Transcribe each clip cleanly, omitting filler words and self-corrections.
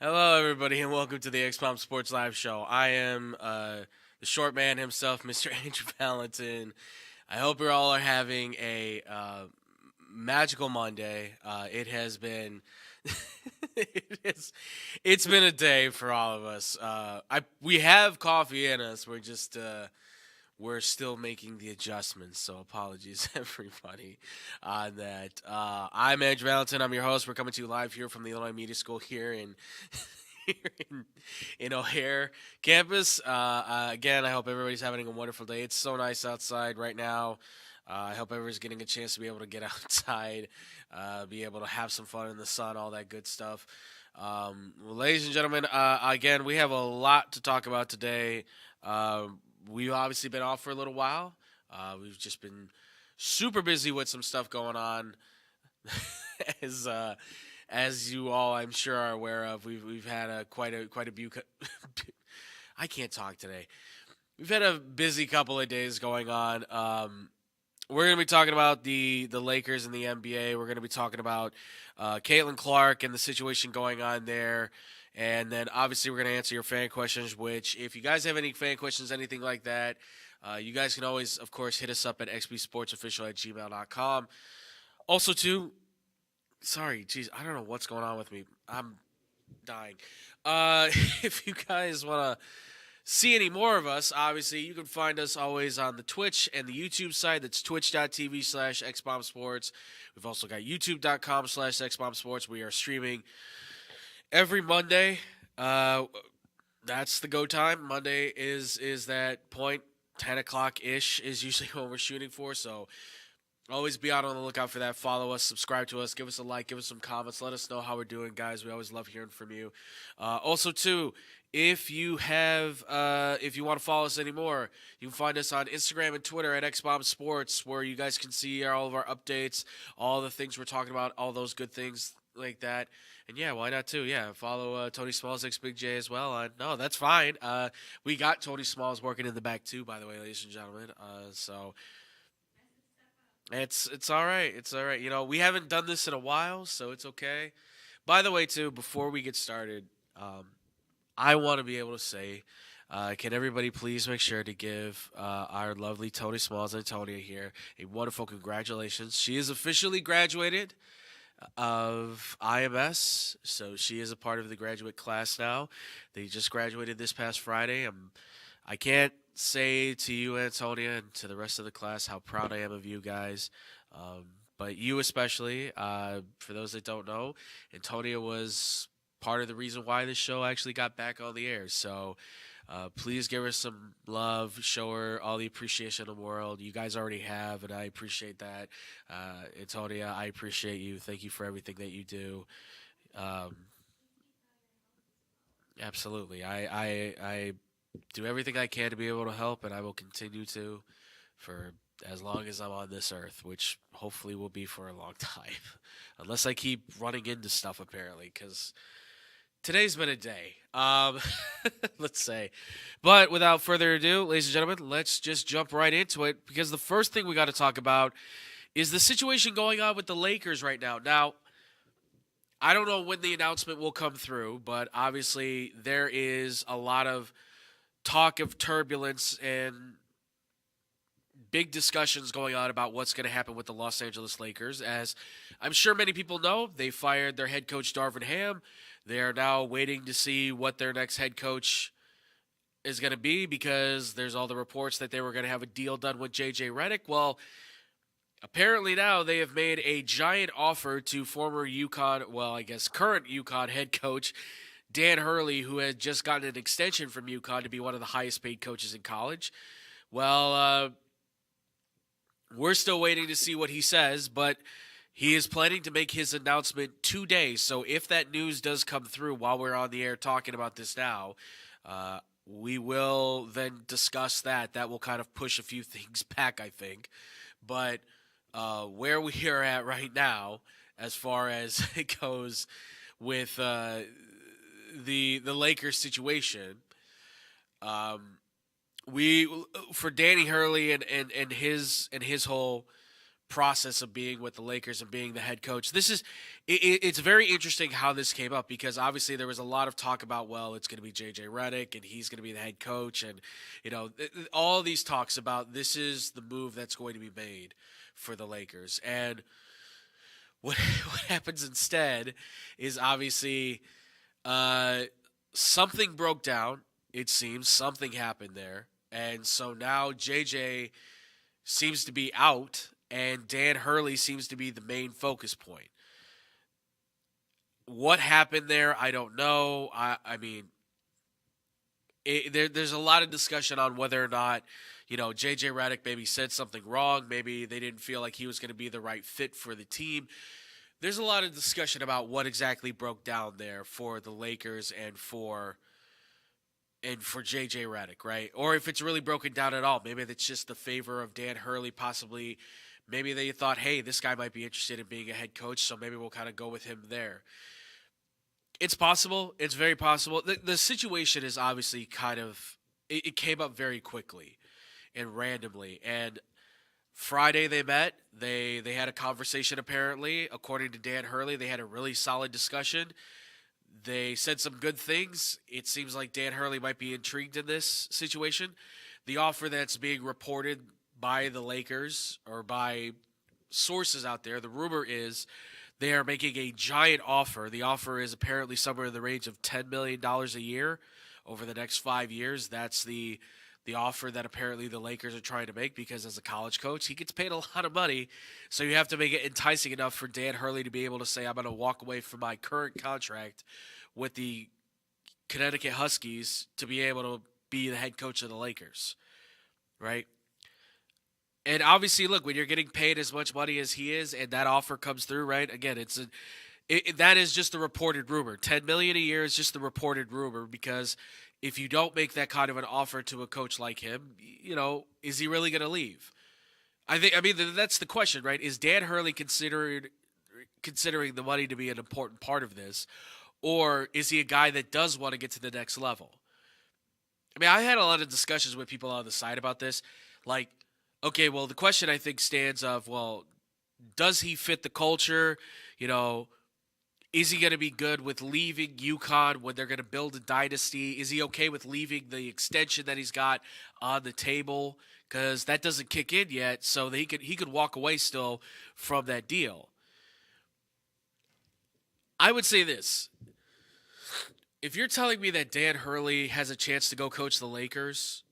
Hello, everybody, and welcome to the XPOM Sports Live Show. I am the short man himself, Mr. Andrew Valentin. I hope you all are having a magical Monday. It has been it's been a day for all of us. We have coffee in us. We're still making the adjustments, so apologies everybody on that. I'm Andrew Valentin. I'm your host. We're coming to you live here from the Illinois Media School here in here in O'Hare campus. Again, I hope everybody's having a wonderful day. It's so nice outside right now. I hope everybody's getting a chance to be able to get outside, be able to have some fun in the sun, all that good stuff. Ladies and gentlemen, again, we have a lot to talk about today. We've obviously been off for a little while. We've just been super busy with some stuff going on, as as you all I'm sure are aware of. We've had quite a I can't talk today. We've had a busy couple of days going on. We're going to be talking about the Lakers and the NBA. We're going to be talking about Caitlin Clark and the situation going on there. And then obviously we're going to answer your fan questions, which if you guys have any fan questions, anything like that, you guys can always, of course, hit us up at xbsportsofficial@gmail.com. Also, too, sorry, geez, I don't know what's going on with me. I'm dying. If you guys want to see any more of us, obviously, you can find us always on the Twitch and the YouTube side. That's twitch.tv/xbombsports. We've also got youtube.com/xbombsports. We are streaming every Monday. That's the go time. Monday is that point. 10 o'clock ish is usually what we're shooting for. So always be out on the lookout for that. Follow us, subscribe to us, give us a like, give us some comments. Let us know how we're doing, guys. We always love hearing from you. Also, too, if you want to follow us anymore, you can find us on Instagram and Twitter at XBomb Sports, where you guys can see all of our updates, all the things we're talking about, all those good things like that. And yeah, why not too? Yeah, follow Tony Smalls X Big J as well. No, that's fine. We got Tony Smalls working in the back too, by the way, ladies and gentlemen. So it's all right. It's all right. You know, we haven't done this in a while, so it's okay. By the way, too, before we get started, I want to be able to say, can everybody please make sure to give our lovely Tony Smalls Antonia here a wonderful congratulations. She is officially graduated of IMS, so she is a part of the graduate class now. They just graduated this past Friday. I can't say to you, Antonia, and to the rest of the class how proud I am of you guys. But you especially, for those that don't know, Antonia was part of the reason why this show actually got back on the air. So please give her some love, show her all the appreciation in the world. You guys already have, and I appreciate that. Antonia, I appreciate you. Thank you for everything that you do. Um, Absolutely. I do everything I can to be able to help, and I will continue to for as long as I'm on this earth, which hopefully will be for a long time. Unless I keep running into stuff, apparently, because today's been a day. Let's say. But without further ado, ladies and gentlemen, let's just jump right into it, because the first thing we got to talk about is the situation going on with the Lakers right now. Now, I don't know when the announcement will come through, but obviously there is a lot of talk of turbulence and big discussions going on about what's going to happen with the Los Angeles Lakers. As I'm sure many people know, they fired their head coach, Darvin Ham. They are now waiting to see what their next head coach is going to be, because there's all the reports that they were going to have a deal done with J.J. Redick. Well, apparently now they have made a giant offer to former UConn, well, I guess current UConn head coach Dan Hurley, who had just gotten an extension from UConn to be one of the highest paid coaches in college. Well, we're still waiting to see what he says, but he is planning to make his announcement today. So if that news does come through while we're on the air talking about this now, we will then discuss that. That will kind of push a few things back, I think. But where we are at right now, as far as it goes with the Lakers situation, we for Danny Hurley and his whole process of being with the Lakers and being the head coach. It's very interesting how this came up because obviously there was a lot of talk about, well, it's going to be JJ Redick and he's going to be the head coach, and all these talks about this is the move that's going to be made for the Lakers. And what what happens instead is obviously something broke down. It seems something happened there, and so now JJ seems to be out, and Dan Hurley seems to be the main focus point. What happened there, I don't know. I mean, there's a lot of discussion on whether or not, JJ Redick maybe said something wrong. Maybe they didn't feel like he was going to be the right fit for the team. There's a lot of discussion about what exactly broke down there for the Lakers and for JJ Redick, right? Or if it's really broken down at all. Maybe it's just the favor of Dan Hurley, possibly. Maybe they thought, hey, this guy might be interested in being a head coach, so maybe we'll kind of go with him there. It's possible. It's very possible. The situation is obviously it came up very quickly and randomly. And Friday they met. They had a conversation apparently. According to Dan Hurley, they had a really solid discussion. They said some good things. It seems like Dan Hurley might be intrigued in this situation. The offer that's being reported by the Lakers or by sources out there, the rumor is they are making a giant offer. The offer is apparently somewhere in the range of $10 million a year over the next 5 years. That's the offer that apparently the Lakers are trying to make because as a college coach, he gets paid a lot of money. So you have to make it enticing enough for Dan Hurley to be able to say, I'm going to walk away from my current contract with the Connecticut Huskies to be able to be the head coach of the Lakers, right? And obviously, look, when you're getting paid as much money as he is and that offer comes through, right, again, that is just the reported rumor. $10 million a year is just the reported rumor because if you don't make that kind of an offer to a coach like him, is he really going to leave? I mean, that's the question, right? Is Dan Hurley considering the money to be an important part of this, or is he a guy that does want to get to the next level? I mean, I had a lot of discussions with people on the side about this. Like, okay, well, the question I think stands of, well, does he fit the culture? Is he going to be good with leaving UConn when they're going to build a dynasty? Is he okay with leaving the extension that he's got on the table? Because that doesn't kick in yet, so that he could walk away still from that deal. I would say this. If you're telling me that Dan Hurley has a chance to go coach the Lakers,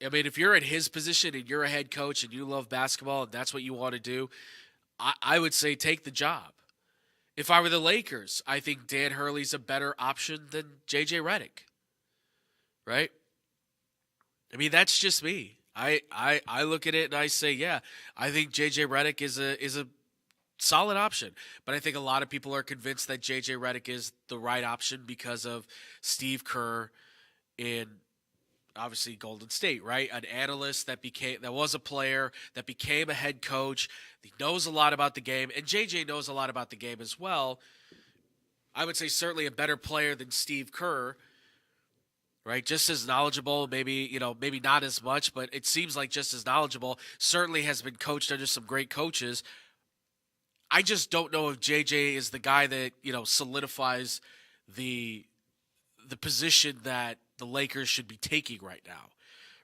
I mean, if you're in his position and you're a head coach and you love basketball and that's what you want to do, I would say take the job. If I were the Lakers, I think Dan Hurley's a better option than JJ Redick. Right? I mean, that's just me. I look at it and I say, yeah, I think JJ Redick is a solid option. But I think a lot of people are convinced that JJ Redick is the right option because of Steve Kerr in obviously Golden State, right? An analyst that was a player, that became a head coach. He knows a lot about the game, and JJ knows a lot about the game as well. I would say certainly a better player than Steve Kerr, right? Just as knowledgeable, maybe not as much, but it seems like just as knowledgeable. Certainly has been coached under some great coaches. I just don't know if JJ is the guy that, solidifies the position that the Lakers should be taking right now,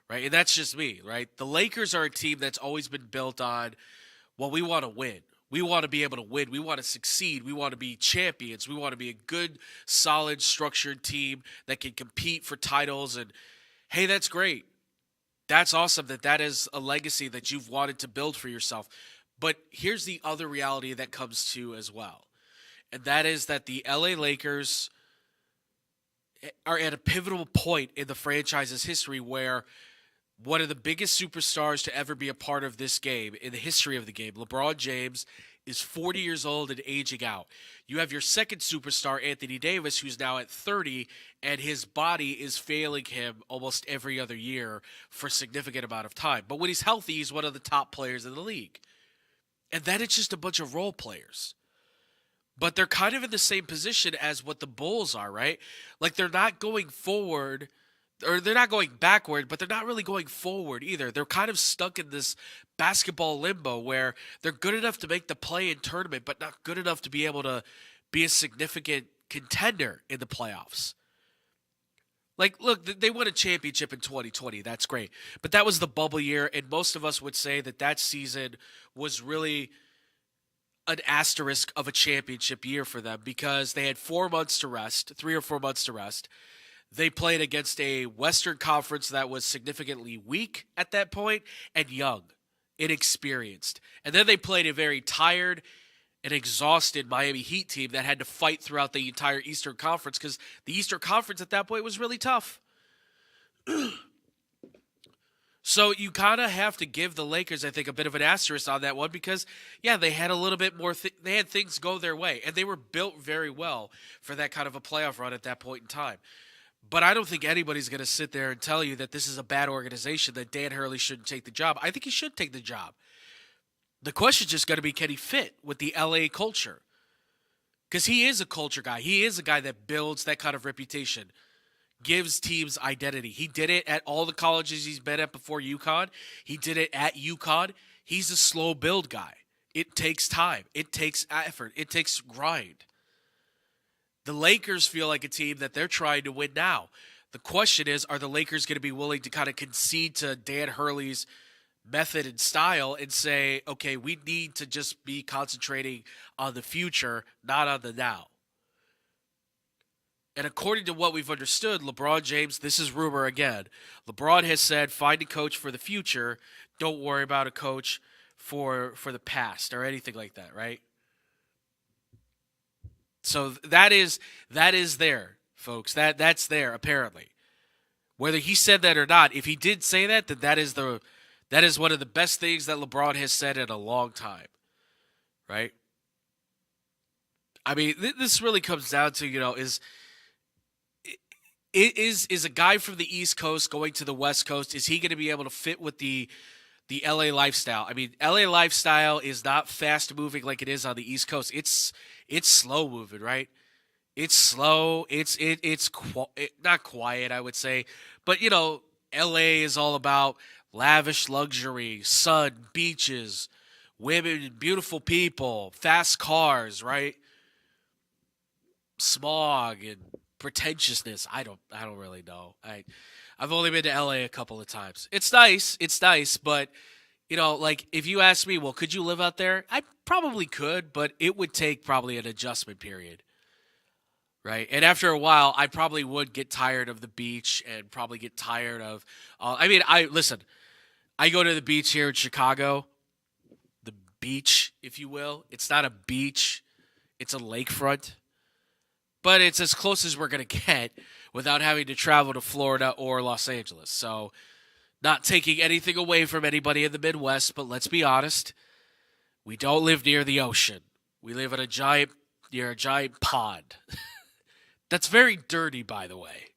right? And that's just me, right? The Lakers are a team that's always been built on, well, we want to win. We want to be able to win. We want to succeed. We want to be champions. We want to be a good, solid, structured team that can compete for titles. And, hey, that's great. That's awesome that is a legacy that you've wanted to build for yourself. But here's the other reality that comes to as well. And that is that the LA Lakers are at a pivotal point in the franchise's history where one of the biggest superstars to ever be a part of this game, in the history of the game, LeBron James, is 40 years old and aging out. You have your second superstar, Anthony Davis, who's now at 30, and his body is failing him almost every other year for a significant amount of time. But when he's healthy, he's one of the top players in the league. And then it's just a bunch of role players. But they're kind of in the same position as what the Bulls are, right? Like, they're not going forward or they're not going backward, but they're not really going forward either. They're kind of stuck in this basketball limbo where they're good enough to make the play-in tournament, but not good enough to be able to be a significant contender in the playoffs. Like, look, they won a championship in 2020. That's great. But that was the bubble year, and most of us would say that that season was really an asterisk of a championship year for them because they had 4 months to rest, 3 or 4 months to rest. They played against a Western Conference that was significantly weak at that point and young, inexperienced. And then they played a very tired and exhausted Miami Heat team that had to fight throughout the entire Eastern Conference because the Eastern Conference at that point was really tough. So you kind of have to give the Lakers, I think, a bit of an asterisk on that one because, yeah, they had a little bit more. They had things go their way, and they were built very well for that kind of a playoff run at that point in time. But I don't think anybody's going to sit there and tell you that this is a bad organization, that Dan Hurley shouldn't take the job. I think he should take the job. The question's just going to be, can he fit with the LA culture? Because he is a culture guy. He is a guy that builds that kind of reputation, gives teams identity. He did it at all the colleges he's been at before UConn. He did it at UConn. He's a slow build guy. It takes time. It takes effort. It takes grind. The Lakers feel like a team that they're trying to win now. The question is, are the Lakers going to be willing to kind of concede to Dan Hurley's method and style and say, okay, we need to just be concentrating on the future, not on the now? And according to what we've understood, LeBron James, this is rumor again, LeBron has said, find a coach for the future. Don't worry about a coach for the past or anything like that, right? So that is there, folks. That's there apparently. Whether he said that or not, if he did say that, then that is one of the best things that LeBron has said in a long time, right? I mean, this really comes down to, is a guy from the East Coast going to the West Coast, is he going to be able to fit with the LA lifestyle? I mean, LA lifestyle is not fast moving like it is on the East Coast. It's slow moving, right? It's slow. It's not quiet, I would say. But, LA is all about lavish luxury, sun, beaches, women, beautiful people, fast cars, right? Smog and pretentiousness. I don't really know. I've only been to LA a couple of times. It's nice, but like if you ask me, well, could you live out there? I probably could, but it would take probably an adjustment period. Right? And after a while, I probably would get tired of the beach and probably get tired of listen, I go to the beach here in Chicago. The beach, if you will. It's not a beach. It's a lakefront. But it's as close as we're going to get without having to travel to Florida or Los Angeles. So, not taking anything away from anybody in the Midwest, but let's be honest. We don't live near the ocean. We live in near a giant pond. That's very dirty, by the way.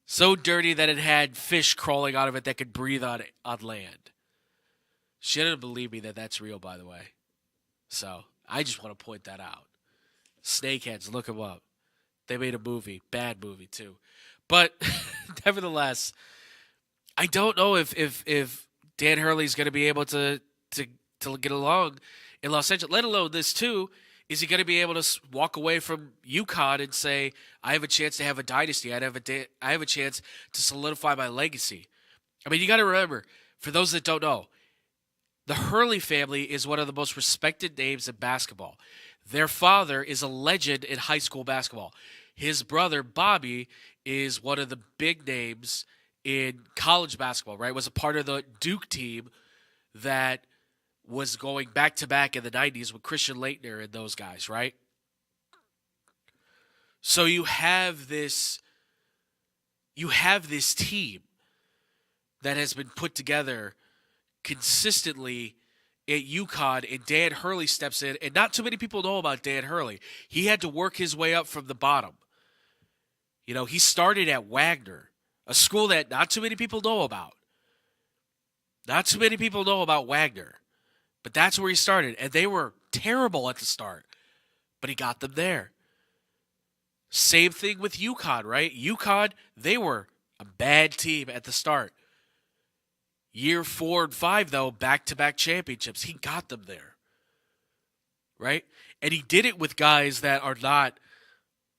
So dirty that it had fish crawling out of it that could breathe on land. She didn't believe me that that's real, by the way. So, I just want to point that out. Snakeheads, look them up. They made a movie. Bad movie, too. But, nevertheless, I don't know if Dan Hurley's going to be able to get along in Los Angeles, let alone this, too. Is he going to be able to walk away from UConn and say, I have a chance to have a dynasty. I have a chance to solidify my legacy. I mean, you got to remember, for those that don't know, the Hurley family is one of the most respected names in basketball. Their father is a legend in high school basketball. His brother, Bobby, is one of the big names in college basketball, right? Was a part of the Duke team that was going back-to-back in the 90s with Christian Laettner and those guys, right? So you have this team that has been put together consistently at UConn, and Dan Hurley steps in, and not too many people know about Dan Hurley. He had to work his way up from the bottom. He started at Wagner, a school that not too many people know about. Not too many people know about Wagner. But that's where he started, and they were terrible at the start. But he got them there. Same thing with UConn, right? UConn, they were A bad team at the start. Year 4 and 5, though, back-to-back championships. He got them there, right? And he did it with guys that are not,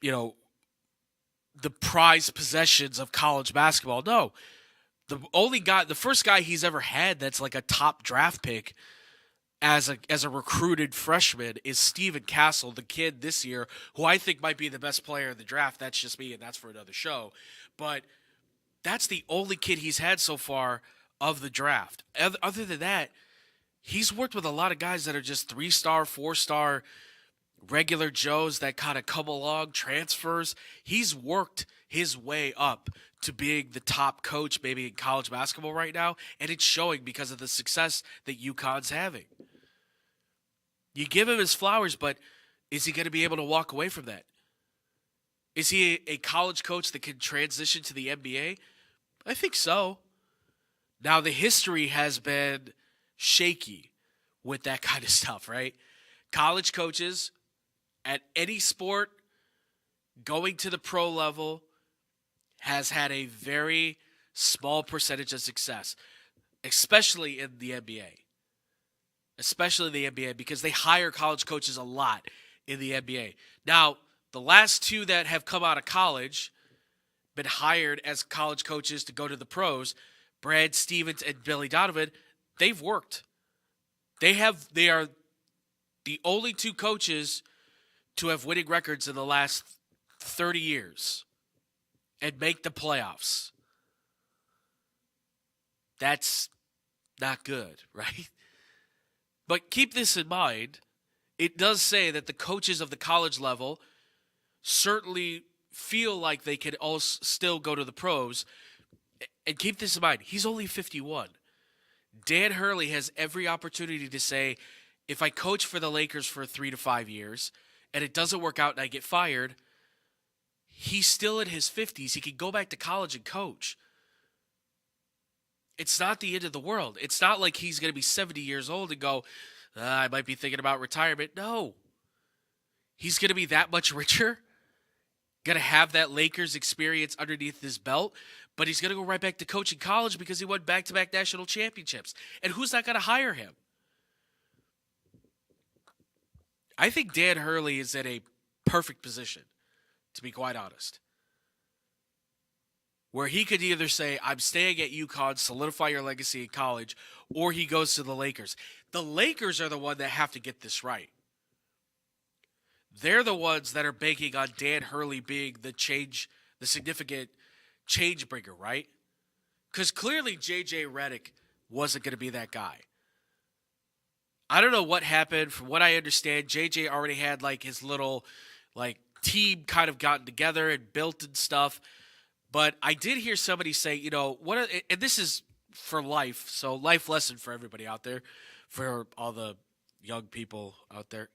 you know, the prized possessions of college basketball. No, the first guy he's ever had that's like a top draft pick as a recruited freshman is Steven Castle, the kid this year, who I think might be the best player in the draft. That's just me, and that's for another show. But that's the only kid he's had so far of the draft. Other than that, he's worked with a lot of guys that are just 3-star, 4-star, regular Joes that kind of come along, transfers. He's worked his way up to being the top coach maybe in college basketball right now, and it's showing because of the success that UConn's having. You give him his flowers, but is he going to be able to walk away from that? Is he a college coach that can transition to the NBA? I think so. Now, the history has been shaky with that kind of stuff, right? College coaches at any sport going to the pro level has had a very small percentage of success, especially in the NBA. Especially in the NBA, because they hire college coaches a lot in the NBA. Now, the last two that have come out of college, been hired as college coaches to go to the pros, Brad Stevens and Billy Donovan, they've worked. They are the only two coaches to have winning records in the last 30 years and make the playoffs. That's not good, right? But keep this in mind. It does say that the coaches of the college level certainly feel like they can also still go to the pros. And keep this in mind. He's only 51. Dan Hurley has every opportunity to say, if I coach for the Lakers for 3 to 5 years and it doesn't work out and I get fired, he's still in his 50s. He can go back to college and coach. It's not the end of the world. It's not like he's going to be 70 years old and go, I might be thinking about retirement. No. He's going to be that much richer, going to have that Lakers experience underneath his belt, but he's going to go right back to coaching college because he won back-to-back national championships. And who's not going to hire him? I think Dan Hurley is in a perfect position, to be quite honest, where he could either say, I'm staying at UConn, solidify your legacy in college, or he goes to the Lakers. The Lakers are the one that have to get this right. They're the ones that are banking on Dan Hurley being the significant change bringer, right? Because clearly J.J. Redick wasn't going to be that guy. I don't know what happened. From what I understand, J.J. already had like his little team kind of gotten together and built and stuff. But I did hear somebody say, and this is for life, so life lesson for everybody out there, for all the young people out there.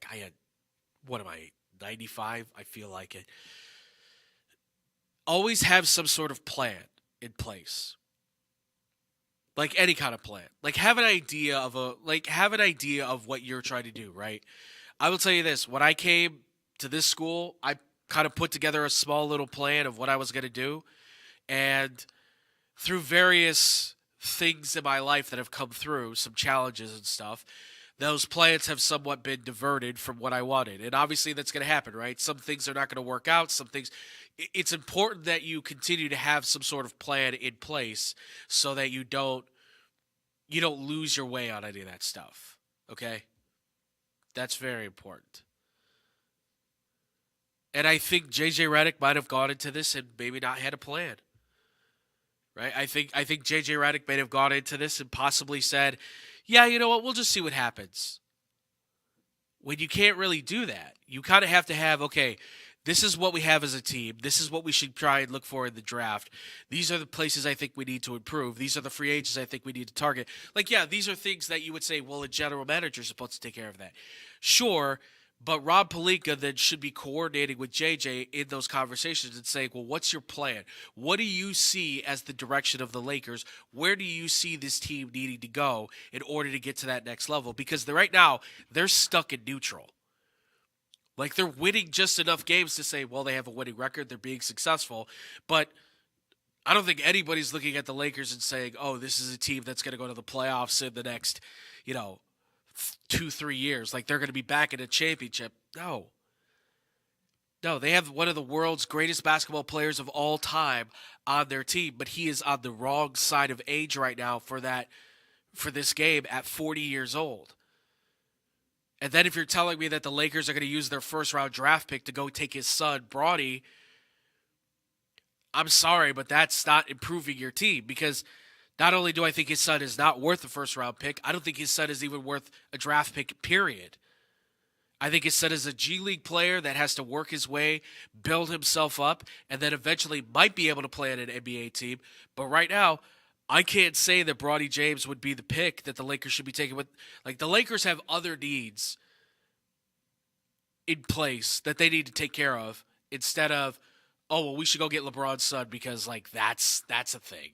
What am I, 95? I feel like it. Always have some sort of plan in place. Like any kind of plan. Have an idea of what you're trying to do, right? I will tell you this. When I came to this school, I kind of put together a small little plan of what I was going to do. And through various things in my life that have come through, some challenges and stuff, those plans have somewhat been diverted from what I wanted. And obviously that's going to happen, right? Some things are not going to work out. Some things. It's important that you continue to have some sort of plan in place so that you don't lose your way on any of that stuff. Okay? That's very important. And I think J.J. Redick might have gone into this and maybe not had a plan. Right? I think J.J. Redick might have gone into this and possibly said, yeah, you know what, we'll just see what happens. When you can't really do that. You kind of have to have, okay, this is what we have as a team. This is what we should try and look for in the draft. These are the places I think we need to improve. These are the free agents I think we need to target. These are things that you would say, well, a general manager is supposed to take care of that. Sure, but Rob Pelinka then should be coordinating with JJ in those conversations and saying, well, what's your plan? What do you see as the direction of the Lakers? Where do you see this team needing to go in order to get to that next level? Because right now, they're stuck in neutral. They're winning just enough games to say, well, they have a winning record, they're being successful. But I don't think anybody's looking at the Lakers and saying, "Oh, this is a team that's going to go to the playoffs in the next, you know, 2-3 years. Like they're going to be back in a championship." No, no, they have one of the world's greatest basketball players of all time on their team, but he is on the wrong side of age right now for this game at 40 years old. And then if you're telling me that the Lakers are going to use their first round draft pick to go take his son, Bronny, I'm sorry, but that's not improving your team because not only do I think his son is not worth a first round pick, I don't think his son is even worth a draft pick, period. I think his son is a G League player that has to work his way, build himself up, and then eventually might be able to play on an NBA team. But right now, I can't say that Bronny James would be the pick that the Lakers should be taking with. Like, the Lakers have other needs in place that they need to take care of instead of, oh, well, we should go get LeBron's son because, like, that's a thing.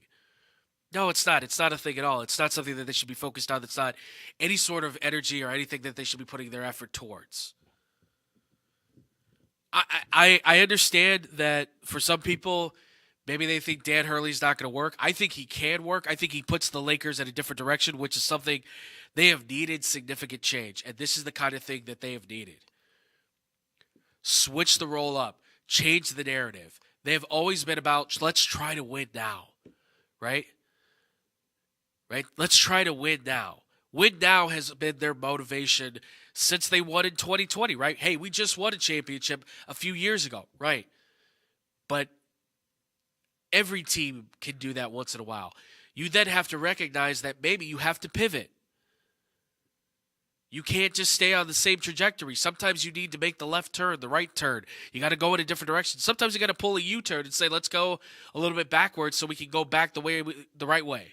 No, it's not. It's not a thing at all. It's not something that they should be focused on. It's not any sort of energy or anything that they should be putting their effort towards. I understand that for some people, maybe they think Dan Hurley's not going to work. I think he can work. I think he puts the Lakers in a different direction, which is something they have needed significant change. And this is the kind of thing that they have needed. Switch the role up. Change the narrative. They have always been about, let's try to win now. Right? Right? Let's try to win now. Win now has been their motivation since they won in 2020, right? Hey, we just won a championship a few years ago, right? But every team can do that once in a while. You then have to recognize that maybe you have to pivot. You can't just stay on the same trajectory. Sometimes you need to make the left turn, the right turn. You got to go in a different direction. Sometimes you got to pull a U-turn and say, let's go a little bit backwards so we can go back the right way.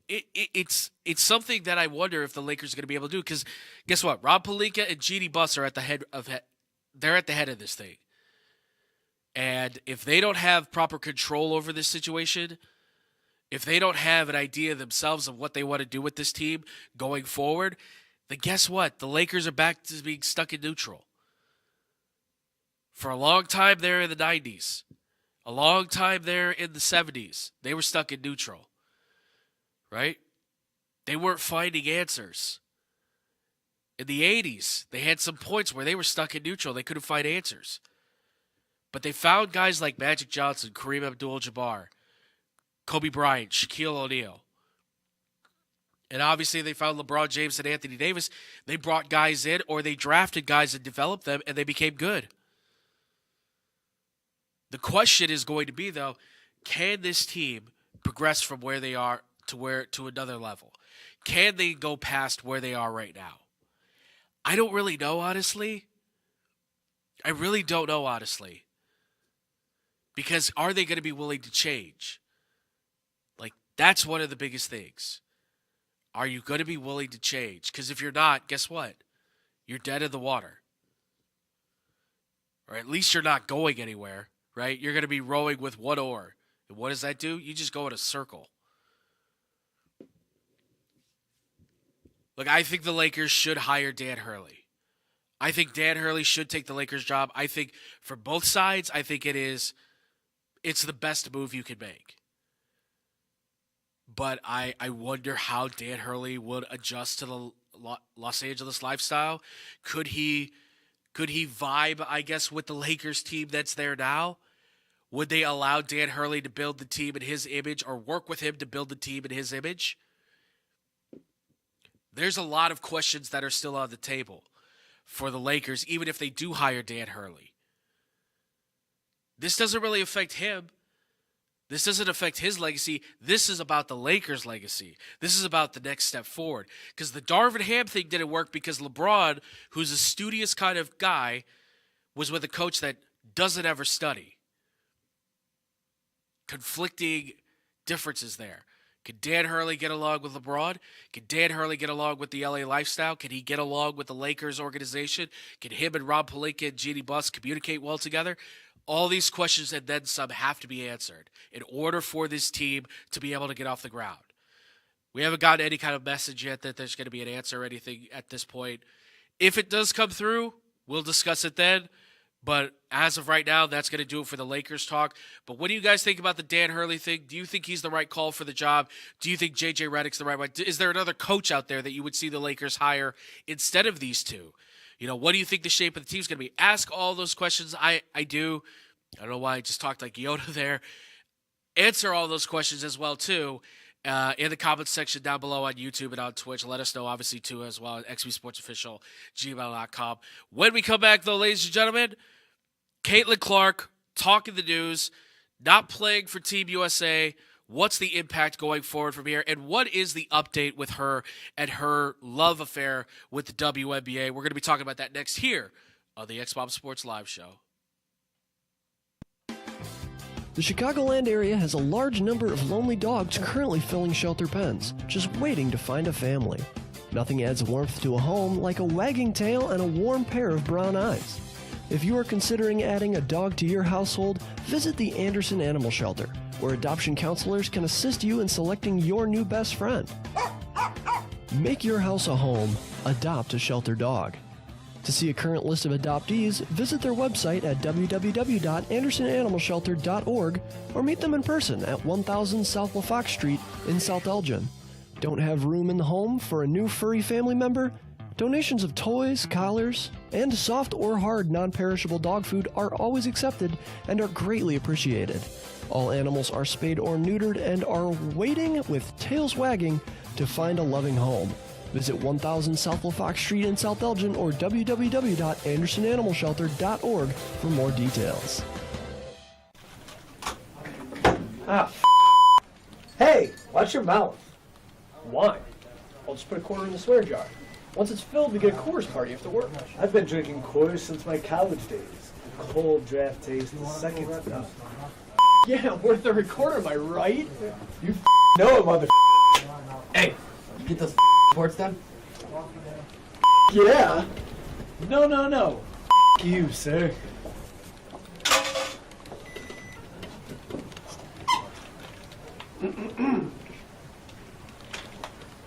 It's something that I wonder if the Lakers are going to be able to do because guess what? Rob Pelinka and Jeannie Buss are at the head of this thing. And if they don't have proper control over this situation, if they don't have an idea themselves of what they want to do with this team going forward, then guess what? The Lakers are back to being stuck in neutral. For a long time there in the 90s, a long time there in the 70s, they were stuck in neutral. Right? They weren't finding answers. In the 80s, they had some points where they were stuck in neutral. They couldn't find answers. But they found guys like Magic Johnson, Kareem Abdul-Jabbar, Kobe Bryant, Shaquille O'Neal. And obviously they found LeBron James and Anthony Davis. They brought guys in or they drafted guys and developed them and they became good. The question is going to be, though, can this team progress from where they are to another level? Can they go past where they are right now? I don't really know, honestly. I really don't know, honestly. Because are they going to be willing to change? Like, that's one of the biggest things. Are you going to be willing to change? Because if you're not, guess what? You're dead in the water. Or at least you're not going anywhere, right? You're going to be rowing with one oar. And what does that do? You just go in a circle. Look, I think the Lakers should hire Dan Hurley. I think Dan Hurley should take the Lakers job. I think for both sides, I think it's the best move you can make. But I wonder how Dan Hurley would adjust to the Los Angeles lifestyle. Could he vibe, I guess, with the Lakers team that's there now? Would they allow Dan Hurley to build the team in his image or work with him to build the team in his image? There's a lot of questions that are still on the table for the Lakers, even if they do hire Dan Hurley. This doesn't really affect him. This doesn't affect his legacy. This is about the Lakers' legacy. This is about the next step forward. Because the Darvin Ham thing didn't work because LeBron, who's a studious kind of guy, was with a coach that doesn't ever study. Conflicting differences there. Can Dan Hurley get along with LeBron? Can Dan Hurley get along with the LA lifestyle? Can he get along with the Lakers organization? Can him and Rob Pelinka and Jeannie Buss communicate well together? All these questions and then some have to be answered in order for this team to be able to get off the ground. We haven't gotten any kind of message yet that there's going to be an answer or anything at this point. If it does come through, we'll discuss it then. But as of right now, that's going to do it for the Lakers talk. But what do you guys think about the Dan Hurley thing? Do you think he's the right call for the job? Do you think J.J. Redick's the right one? Is there another coach out there that you would see the Lakers hire instead of these two? What do you think the shape of the team's going to be? Ask all those questions. I do. I don't know why I just talked like Yoda there. Answer all those questions as well, too, in the comments section down below on YouTube and on Twitch. Let us know, obviously, too, as well, at xbsportsofficial@gmail.com. When we come back, though, ladies and gentlemen, Caitlin Clark talking the news, not playing for Team USA. What's the impact going forward from here? And what is the update with her and her love affair with the WNBA? We're going to be talking about that next here on the X-Bomb Sports Live Show. The Chicagoland area has a large number of lonely dogs currently filling shelter pens, just waiting to find a family. Nothing adds warmth to a home like a wagging tail and a warm pair of brown eyes. If you are considering adding a dog to your household, visit the Anderson Animal Shelter, where adoption counselors can assist you in selecting your new best friend. Make your house a home. Adopt a shelter dog. To see a current list of adoptees, visit their website at www.andersonanimalshelter.org or meet them in person at 1000 South LaFox Street in South Elgin. Don't have room in the home for a new furry family member? Donations of toys, collars, and soft or hard non-perishable dog food are always accepted and are greatly appreciated. All animals are spayed or neutered and are waiting with tails wagging to find a loving home. Visit 1000 South LaFox Street in South Elgin or www.andersonanimalshelter.org for more details. Hey, watch your mouth. Why? I'll just put a quarter in the swear jar. Once it's filled, we get a Coors party after work. I've been drinking Coors since my college days. Cold draft taste is second to none. Yeah, worth every quarter, am I right? You know it, mother. Hey, get those reports done? Yeah. No. You, sir.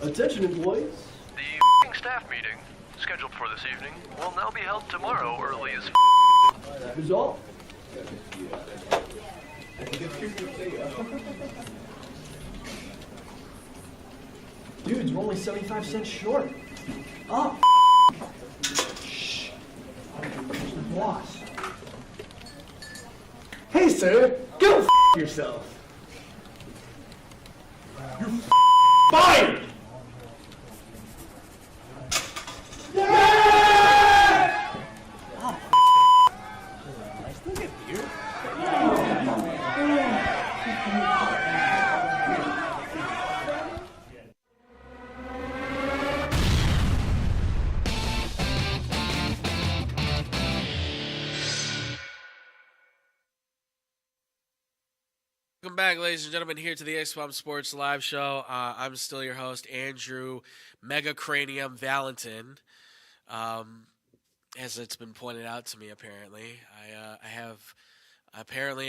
Attention, employees. The staff meeting, scheduled for this evening, will now be held tomorrow early as Who's all? Dudes, we're only 75 cents short. Oh, shh. The boss. Hey, sir, go yourself. You're fired! Welcome back, ladies and gentlemen, here to the X-Bomb Sports Live Show. I'm still your host, Andrew Mega Cranium Valentin. As it's been pointed out to me, apparently,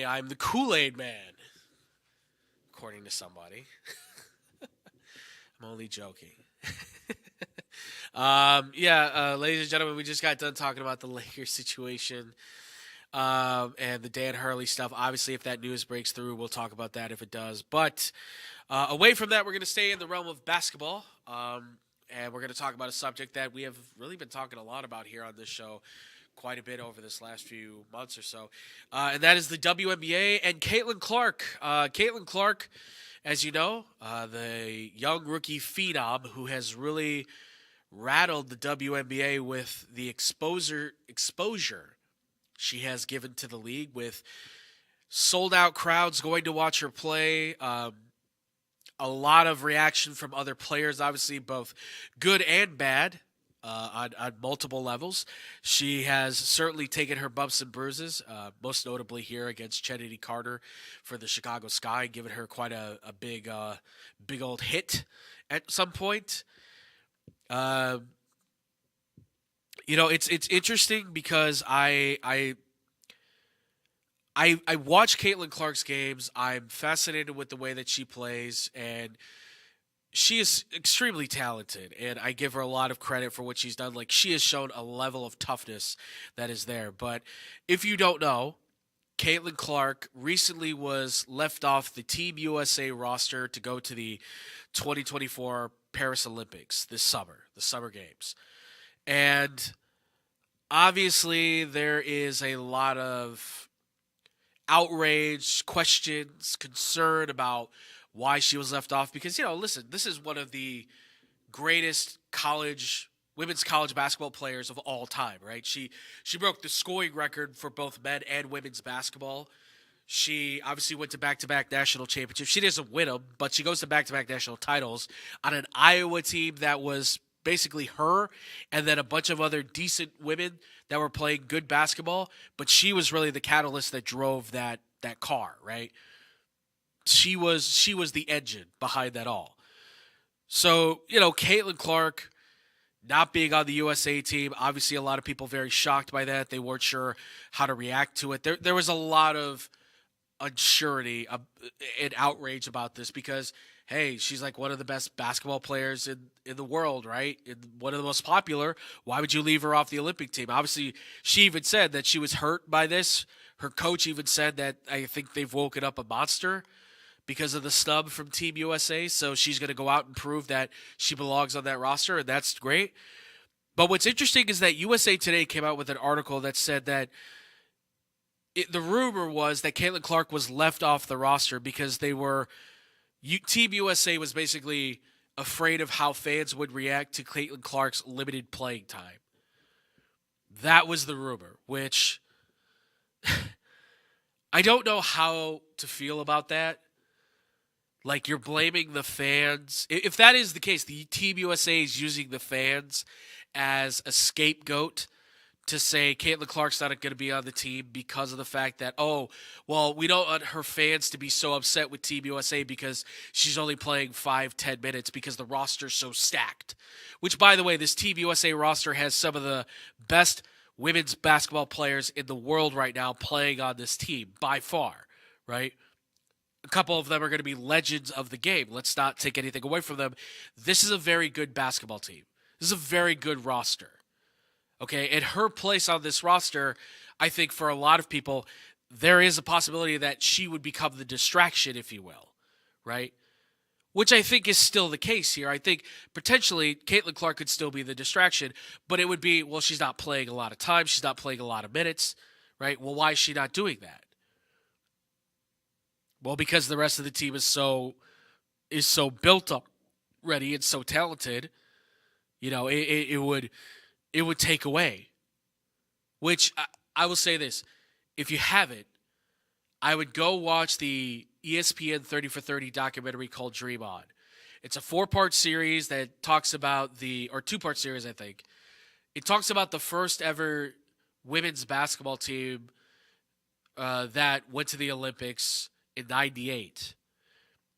I'm the Kool-Aid Man, according to somebody. I'm only joking. Ladies and gentlemen, we just got done talking about the Lakers situation. And the Dan Hurley stuff. Obviously, if that news breaks through, we'll talk about that if it does. But away from that, we're going to stay in the realm of basketball. And we're going to talk about a subject that we have really been talking a lot about here on this show quite a bit over this last few months or so. And that is the WNBA and Caitlin Clark. Caitlin Clark, as you know, the young rookie phenom who has really rattled the WNBA with the exposure she has given to the league, with sold-out crowds going to watch her play. A lot of reaction from other players, obviously both good and bad on multiple levels. She has certainly taken her bumps and bruises, most notably here against Chennedy Carter for the Chicago Sky, giving her quite a big old hit at some point. It's interesting because I watch Caitlin Clark's games. I'm fascinated with the way that she plays, and she is extremely talented, and I give her a lot of credit for what she's done. Like, she has shown a level of toughness that is there. But if you don't know, Caitlin Clark recently was left off the Team USA roster to go to the 2024 Paris Olympics this summer, the Summer Games. And obviously, there is a lot of outrage, questions, concern about why she was left off. Because, listen, this is one of the greatest women's college basketball players of all time, right? She broke the scoring record for both men and women's basketball. She obviously went to back-to-back national championships. She doesn't win them, but she goes to back-to-back national titles on an Iowa team that was basically her and then a bunch of other decent women that were playing good basketball. But she was really the catalyst that drove that car, right? She was the engine behind that all. So, Caitlin Clark not being on the USA team, obviously a lot of people very shocked by that. They weren't sure how to react to it. There was a lot of unsurety and outrage about this because, hey, she's like one of the best basketball players in the world, right? And one of the most popular. Why would you leave her off the Olympic team? Obviously, she even said that she was hurt by this. Her coach even said that I think they've woken up a monster because of the snub from Team USA. So she's going to go out and prove that she belongs on that roster, and that's great. But what's interesting is that USA Today came out with an article that said that the rumor was that Caitlin Clark was left off the roster because Team USA was basically afraid of how fans would react to Caitlin Clark's limited playing time. That was the rumor, which I don't know how to feel about that. Like, you're blaming the fans. If that is the case, the Team USA is using the fans as a scapegoat to say Caitlin Clark's not going to be on the team because of the fact that, we don't want her fans to be so upset with Team USA because she's only playing 5-10 minutes because the roster's so stacked. Which, by the way, this Team USA roster has some of the best women's basketball players in the world right now playing on this team, by far, right? A couple of them are going to be legends of the game. Let's not take anything away from them. This is a very good basketball team. This is a very good roster. Okay, and her place on this roster, I think for a lot of people, there is a possibility that she would become the distraction, if you will, right? Which I think is still the case here. I think potentially Caitlin Clark could still be the distraction, but it would be, she's not playing a lot of time. She's not playing a lot of minutes, right? Well, why is she not doing that? Well, because the rest of the team is so built up, ready, and so talented, it would take away. Which I will say this: if you haven't, I would go watch the ESPN 30 for 30 documentary called Dream On. It's a 4-part series that talks about or 2-part series, I think. It talks about the first ever women's basketball team that went to the Olympics in '98.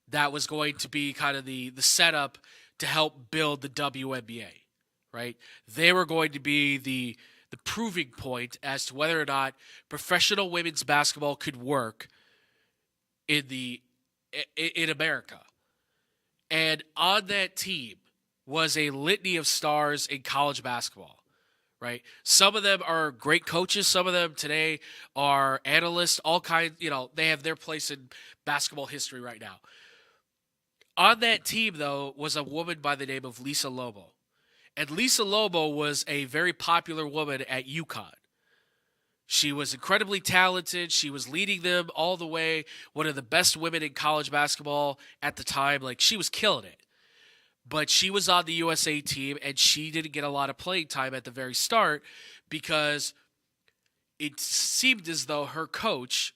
That was going to be kind of the setup to help build the WNBA, right? They were going to be the proving point as to whether or not professional women's basketball could work in America. And on that team was a litany of stars in college basketball. Right? Some of them are great coaches. Some of them today are analysts, all kinds, they have their place in basketball history right now. On that team, though, was a woman by the name of Lisa Lobo. And Lisa Lobo was a very popular woman at UConn. She was incredibly talented. She was leading them all the way, one of the best women in college basketball at the time. Like, she was killing it. But she was on the USA team, and she didn't get a lot of playing time at the very start because it seemed as though her coach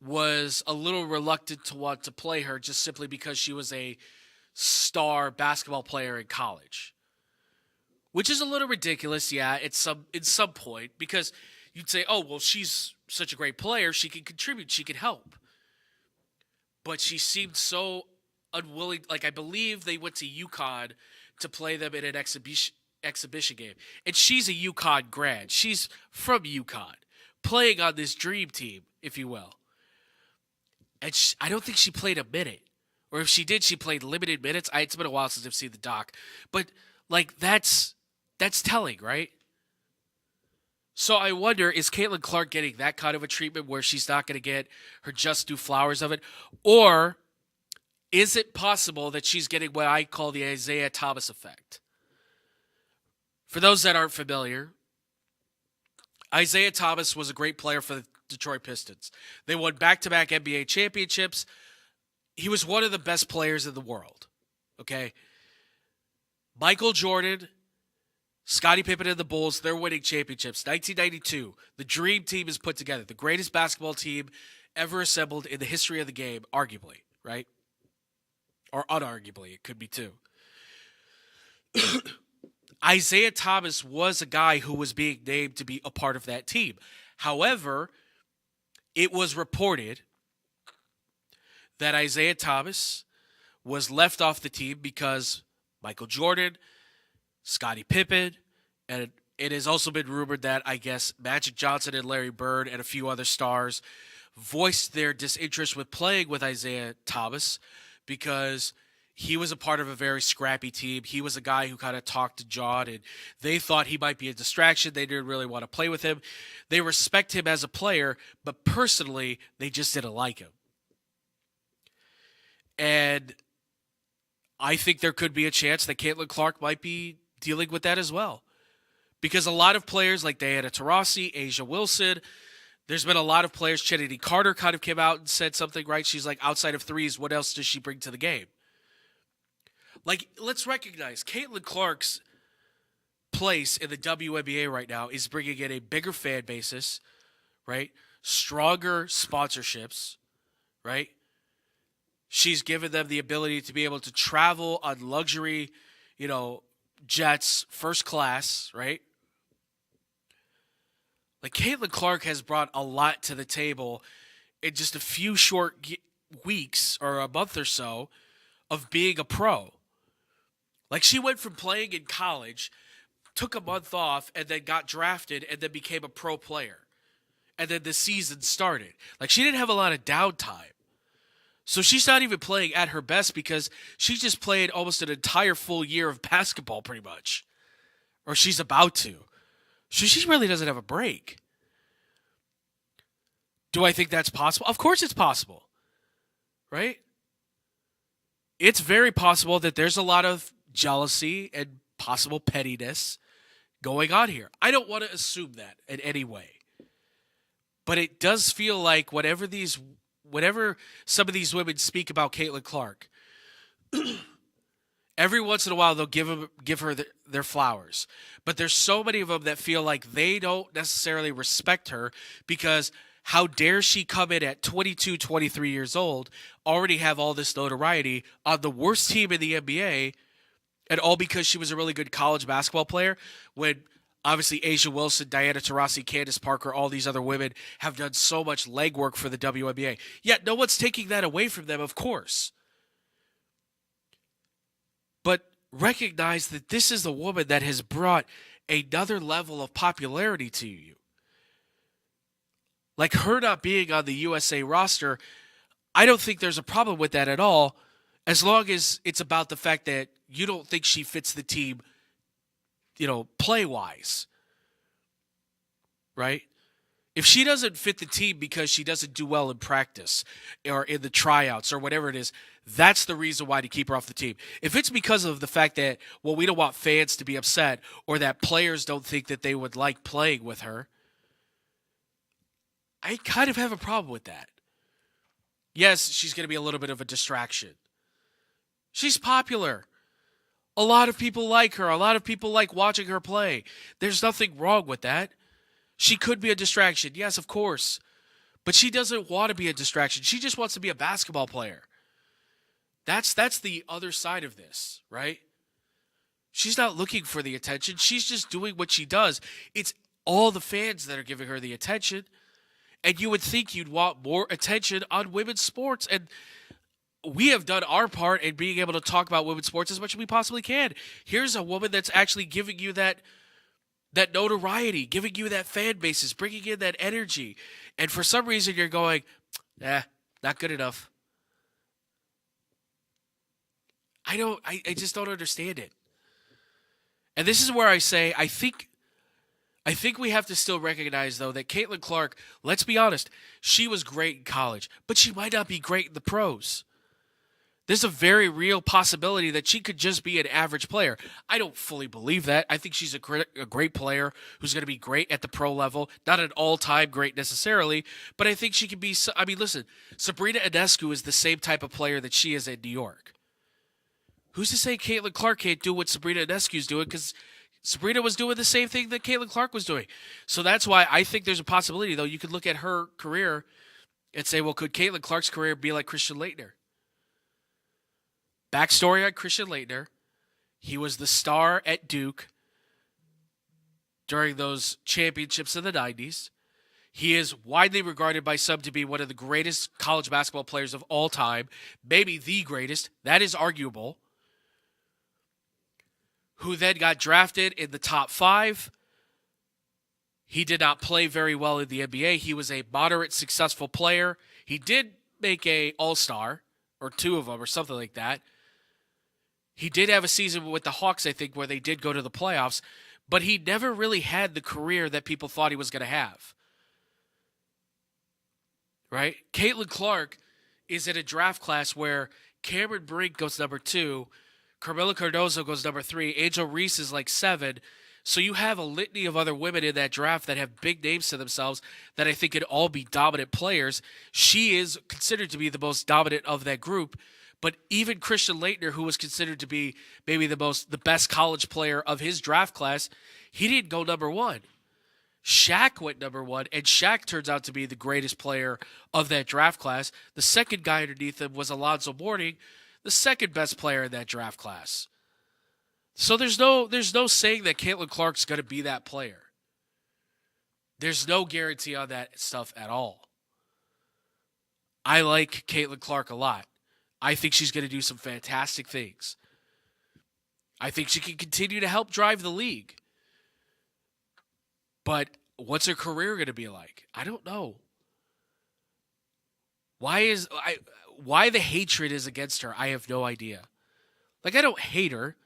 was a little reluctant to want to play her just simply because she was a star basketball player in college. Which is a little ridiculous, yeah, at some point, because you'd say, she's such a great player, she can contribute, she can help. But she seemed so unwilling. Like, I believe they went to UConn to play them in an exhibition game. And she's a UConn grad. She's from UConn, playing on this dream team, if you will. And I don't think she played a minute Or if she did, she played limited minutes. It's been a while since I've seen the doc. But, like, that's telling, right? So I wonder, is Caitlin Clark getting that kind of a treatment where she's not going to get her just due flowers of it? Or is it possible that she's getting what I call the Isaiah Thomas effect? For those that aren't familiar, Isaiah Thomas was a great player for the Detroit Pistons. They won back-to-back NBA championships. He was one of the best players in the world. Okay? Michael Jordan, Scottie Pippen and the Bulls, they're winning championships. 1992, the Dream Team is put together. The greatest basketball team ever assembled in the history of the game, arguably, right? Or unarguably, it could be too. Isaiah Thomas was a guy who was being named to be a part of that team. However, it was reported that Isaiah Thomas was left off the team because Michael Jordan, Scottie Pippen, and it has also been rumored that, I guess, Magic Johnson and Larry Bird and a few other stars voiced their disinterest with playing with Isaiah Thomas because he was a part of a very scrappy team. He was a guy who kind of talked to John, and they thought he might be a distraction. They didn't really want to play with him. They respect him as a player, but personally, they just didn't like him. And I think there could be a chance that Caitlin Clark might be dealing with that as well. Because a lot of players like Diana Taurasi, Asia Wilson, there's been a lot of players. Chennedy Carter kind of came out and said something, right? She's like, outside of threes, what else does she bring to the game? Like, let's recognize Caitlin Clark's place in the WNBA right now is bringing in a bigger fan basis, right? Stronger sponsorships, right? She's given them the ability to be able to travel on luxury, jets, first class, right? Like, Caitlin Clark has brought a lot to the table in just a few short weeks or a month or so of being a pro. Like, she went from playing in college, took a month off, and then got drafted, and then became a pro player. And then the season started. Like, she didn't have a lot of downtime. So she's not even playing at her best because she just played almost an entire full year of basketball pretty much. Or she's about to. So she really doesn't have a break. Do I think that's possible? Of course it's possible. Right? It's very possible that there's a lot of jealousy and possible pettiness going on here. I don't want to assume that in any way. But it does feel like whenever some of these women speak about Caitlin Clark, every once in a while they'll give her their flowers. But there's so many of them that feel like they don't necessarily respect her because how dare she come in at 22, 23 years old, already have all this notoriety on the worst team in the NBA, and all because she was a really good college basketball player when obviously Asia Wilson, Diana Taurasi, Candace Parker, all these other women have done so much legwork for the WNBA. Yet no one's taking that away from them, of course. But recognize that this is the woman that has brought another level of popularity to you. Like, her not being on the USA roster, I don't think there's a problem with that at all, as long as it's about the fact that you don't think she fits the team, play-wise. Right? If she doesn't fit the team because she doesn't do well in practice or in the tryouts or whatever it is, that's the reason why to keep her off the team. If it's because of the fact that, well, we don't want fans to be upset or that players don't think that they would like playing with her, I kind of have a problem with that. Yes, she's going to be a little bit of a distraction. She's popular. A lot of people like her. A lot of people like watching her play. There's nothing wrong with that. She could be a distraction. Yes, of course. But she doesn't want to be a distraction. She just wants to be a basketball player. That's the other side of this, right? She's not looking for the attention. She's just doing what she does. It's all the fans that are giving her the attention. And you would think you'd want more attention on women's sports. And we have done our part in being able to talk about women's sports as much as we possibly can. Here's a woman that's actually giving you that notoriety, giving you that fan basis, bringing in that energy. And for some reason you're going, not good enough. I just don't understand it. And this is where I say I think we have to still recognize, though, that Caitlin Clark, let's be honest, she was great in college, but she might not be great in the pros. There's a very real possibility that she could just be an average player. I don't fully believe that. I think she's a great player who's going to be great at the pro level. Not an all-time great necessarily, but I think she can be. I mean, listen, Sabrina Ionescu is the same type of player that she is in New York. Who's to say Caitlin Clark can't do what Sabrina Ionescu is doing? Because Sabrina was doing the same thing that Caitlin Clark was doing. So that's why I think there's a possibility, though. You could look at her career and say, well, could Caitlin Clark's career be like Christian Laettner? Backstory on Christian Laettner. He was the star at Duke during those championships in the 90s. He is widely regarded by some to be one of the greatest college basketball players of all time, maybe the greatest. That is arguable. Who then got drafted in the top 5. He did not play very well in the NBA. He was a moderate successful player. He did make a All-Star, or 2 of them, or something like that. He did have a season with the Hawks, I think, where they did go to the playoffs, but he never really had the career that people thought he was going to have. Right? Caitlin Clark is in a draft class where Cameron Brink goes number 2, Carmela Cardozo goes number 3, Angel Reese is like 7. So you have a litany of other women in that draft that have big names to themselves that I think could all be dominant players. She is considered to be the most dominant of that group. But even Christian Laettner, who was considered to be maybe the best college player of his draft class, he didn't go number 1. Shaq went number 1, and Shaq turns out to be the greatest player of that draft class. The second guy underneath him was Alonzo Mourning, the second best player in that draft class. So there's no saying that Caitlin Clark's going to be that player. There's no guarantee on that stuff at all. I like Caitlin Clark a lot. I think she's going to do some fantastic things. I think she can continue to help drive the league. But what's her career going to be like? I don't know. Why the hatred is against her, I have no idea. Like, I don't hate her.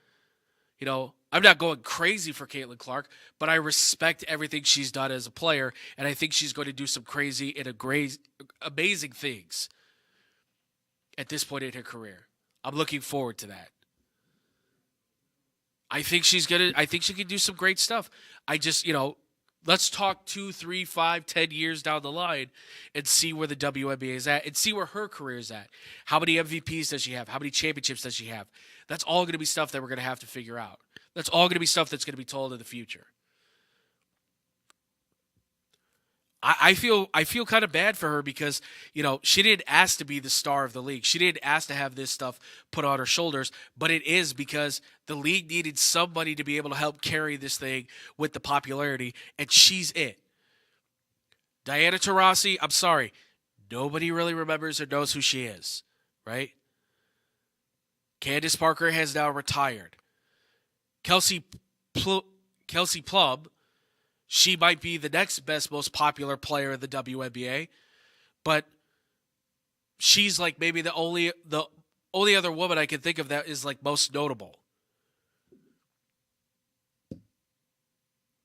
You know, I'm not going crazy for Caitlin Clark, but I respect everything she's done as a player, and I think she's going to do some crazy and amazing things at this point in her career. I'm looking forward to that. I think she can do some great stuff. I just, let's talk 2, 3, 5, 10 years down the line and see where the WNBA is at and see where her career is at. How many MVPs does she have? How many championships does she have? That's all going to be stuff that we're going to have to figure out. That's all going to be stuff that's going to be told in the future. I feel kind of bad for her because, she didn't ask to be the star of the league. She didn't ask to have this stuff put on her shoulders, but it is because the league needed somebody to be able to help carry this thing with the popularity, and she's it. Diana Taurasi, I'm sorry. Nobody really remembers or knows who she is, right? Candace Parker has now retired. Kelsey Plum, she might be the next best, most popular player in the WNBA, but she's like maybe the only other woman I can think of that is like most notable.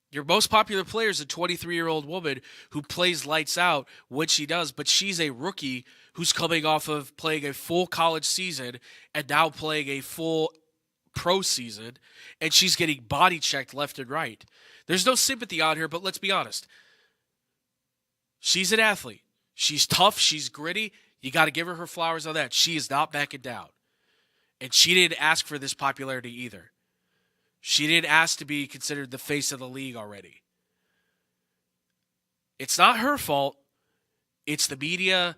Your most popular player is a 23-year-old woman who plays lights out when she does, but she's a rookie who's coming off of playing a full college season and now playing a full pro season, and she's getting body checked left and right. There's no sympathy on her, but let's be honest. She's an athlete. She's tough. She's gritty. You got to give her flowers on that. She is not backing down. And she didn't ask for this popularity either. She didn't ask to be considered the face of the league already. It's not her fault. It's the media.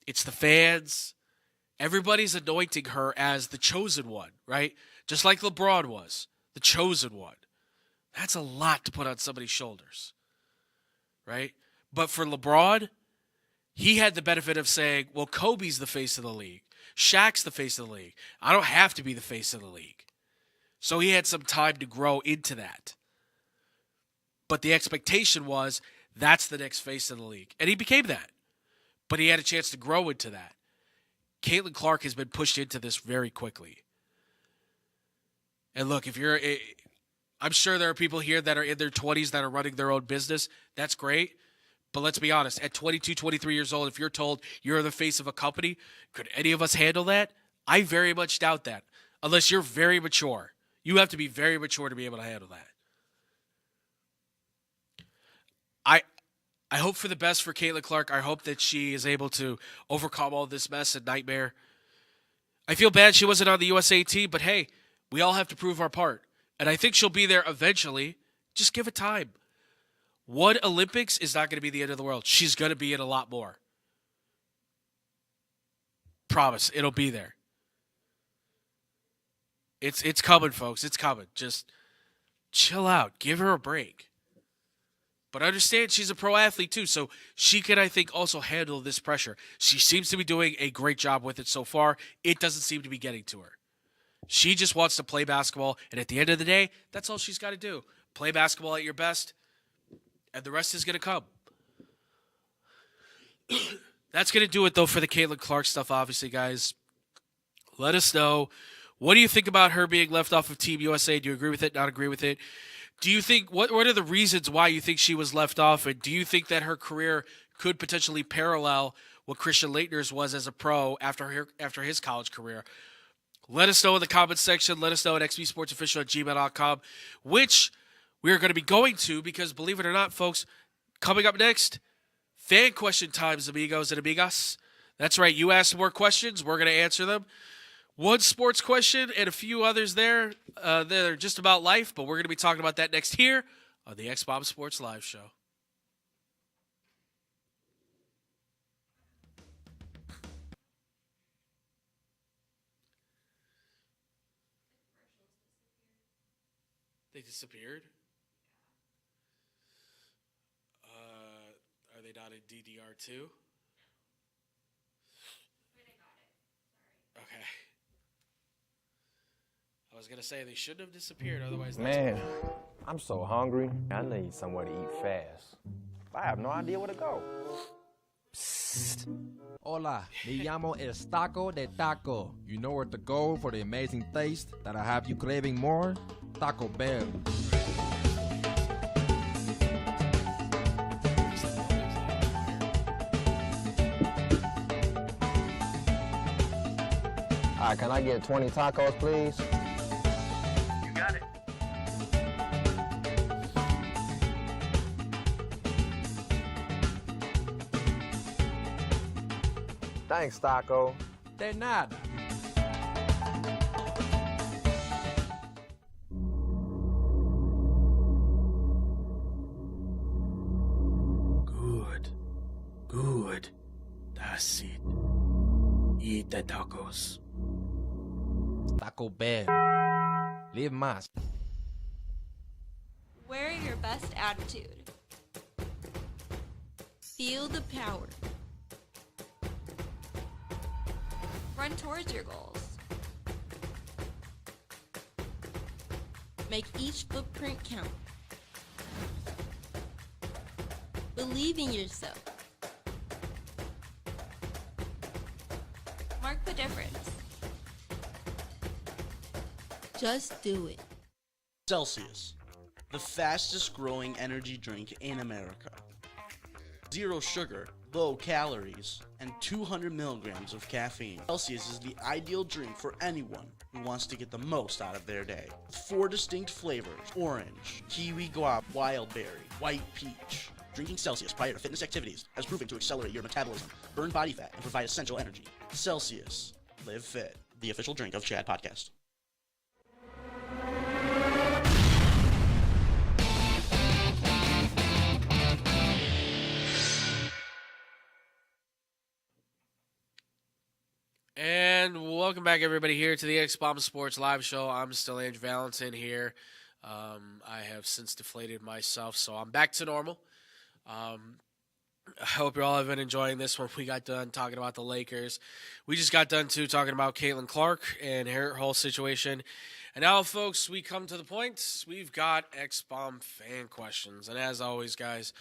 It's the fans. Everybody's anointing her as the chosen one, right? Just like LeBron was. The chosen one. That's a lot to put on somebody's shoulders, right? But for LeBron, he had the benefit of saying, well, Kobe's the face of the league. Shaq's the face of the league. I don't have to be the face of the league. So he had some time to grow into that. But the expectation was, that's the next face of the league. And he became that. But he had a chance to grow into that. Caitlin Clark has been pushed into this very quickly. And look, I'm sure there are people here that are in their 20s that are running their own business. That's great. But let's be honest, at 22, 23 years old, if you're told you're the face of a company, could any of us handle that? I very much doubt that. Unless you're very mature. You have to be very mature to be able to handle that. I hope for the best for Caitlin Clark. I hope that she is able to overcome all this mess and nightmare. I feel bad she wasn't on the USA team, but hey, we all have to prove our part. And I think she'll be there eventually. Just give it time. One Olympics is not going to be the end of the world. She's going to be in a lot more. Promise, it'll be there. It's coming, folks. It's coming. Just chill out. Give her a break. But understand she's a pro athlete too, so she can, I think, also handle this pressure. She seems to be doing a great job with it so far. It doesn't seem to be getting to her. She just wants to play basketball, and at the end of the day, that's all she's got to do. Play basketball at your best, and the rest is going to come. That's going to do it, though, for the Caitlin Clark stuff, obviously, guys. Let us know. What do you think about her being left off of Team USA? Do you agree with it, not agree with it? Do you think, what are the reasons why you think she was left off, and do you think that her career could potentially parallel what Christian Laettner's was as a pro after his college career? Let us know in the comments section. Let us know at xbsportsofficial@gmail.com, which we are going to be going to because, believe it or not, folks, coming up next, fan question times, amigos and amigas. That's right. You asked more questions. We're going to answer them. One sports question and a few others there. They're just about life, but we're going to be talking about that next here on the X-Bomb Sports Live Show. They disappeared? Are they not in DDR too? Okay. I was going to say they shouldn't have disappeared, otherwise that's Man, I'm so hungry. I need somewhere to eat fast. I have no idea where to go. Psst. Hola, me llamo El Taco de Taco. You know where to go for the amazing taste that'll have you craving more? Taco Bell. All right, can I get 20 tacos, please? You got it. Thanks, Taco. De nada. Good. That's it. Eat the tacos. Taco Bell. Live más. Wear your best attitude. Feel the power. Run towards your goals. Make each footprint count. Believe in yourself. Mark the difference. Just do it. Celsius, the fastest growing energy drink in America. 0 sugar, low calories, and 200 milligrams of caffeine. Celsius is the ideal drink for anyone who wants to get the most out of their day. With 4 distinct flavors: orange, kiwi guava, wild berry, white peach. Drinking Celsius prior to fitness activities has proven to accelerate your metabolism, burn body fat, and provide essential energy. Celsius. Live fit. The official drink of Chad Podcast. And welcome back, everybody, here to the X-Bomb Sports Live Show. I'm still Andrew Valentin here. I have since deflated myself, so I'm back to normal. I hope you all have been enjoying this one. We got done talking about the Lakers. We just got done, too, talking about Caitlin Clark and her whole situation. And now, folks, we come to the point. We've got X-Bomb fan questions. And as always, guys,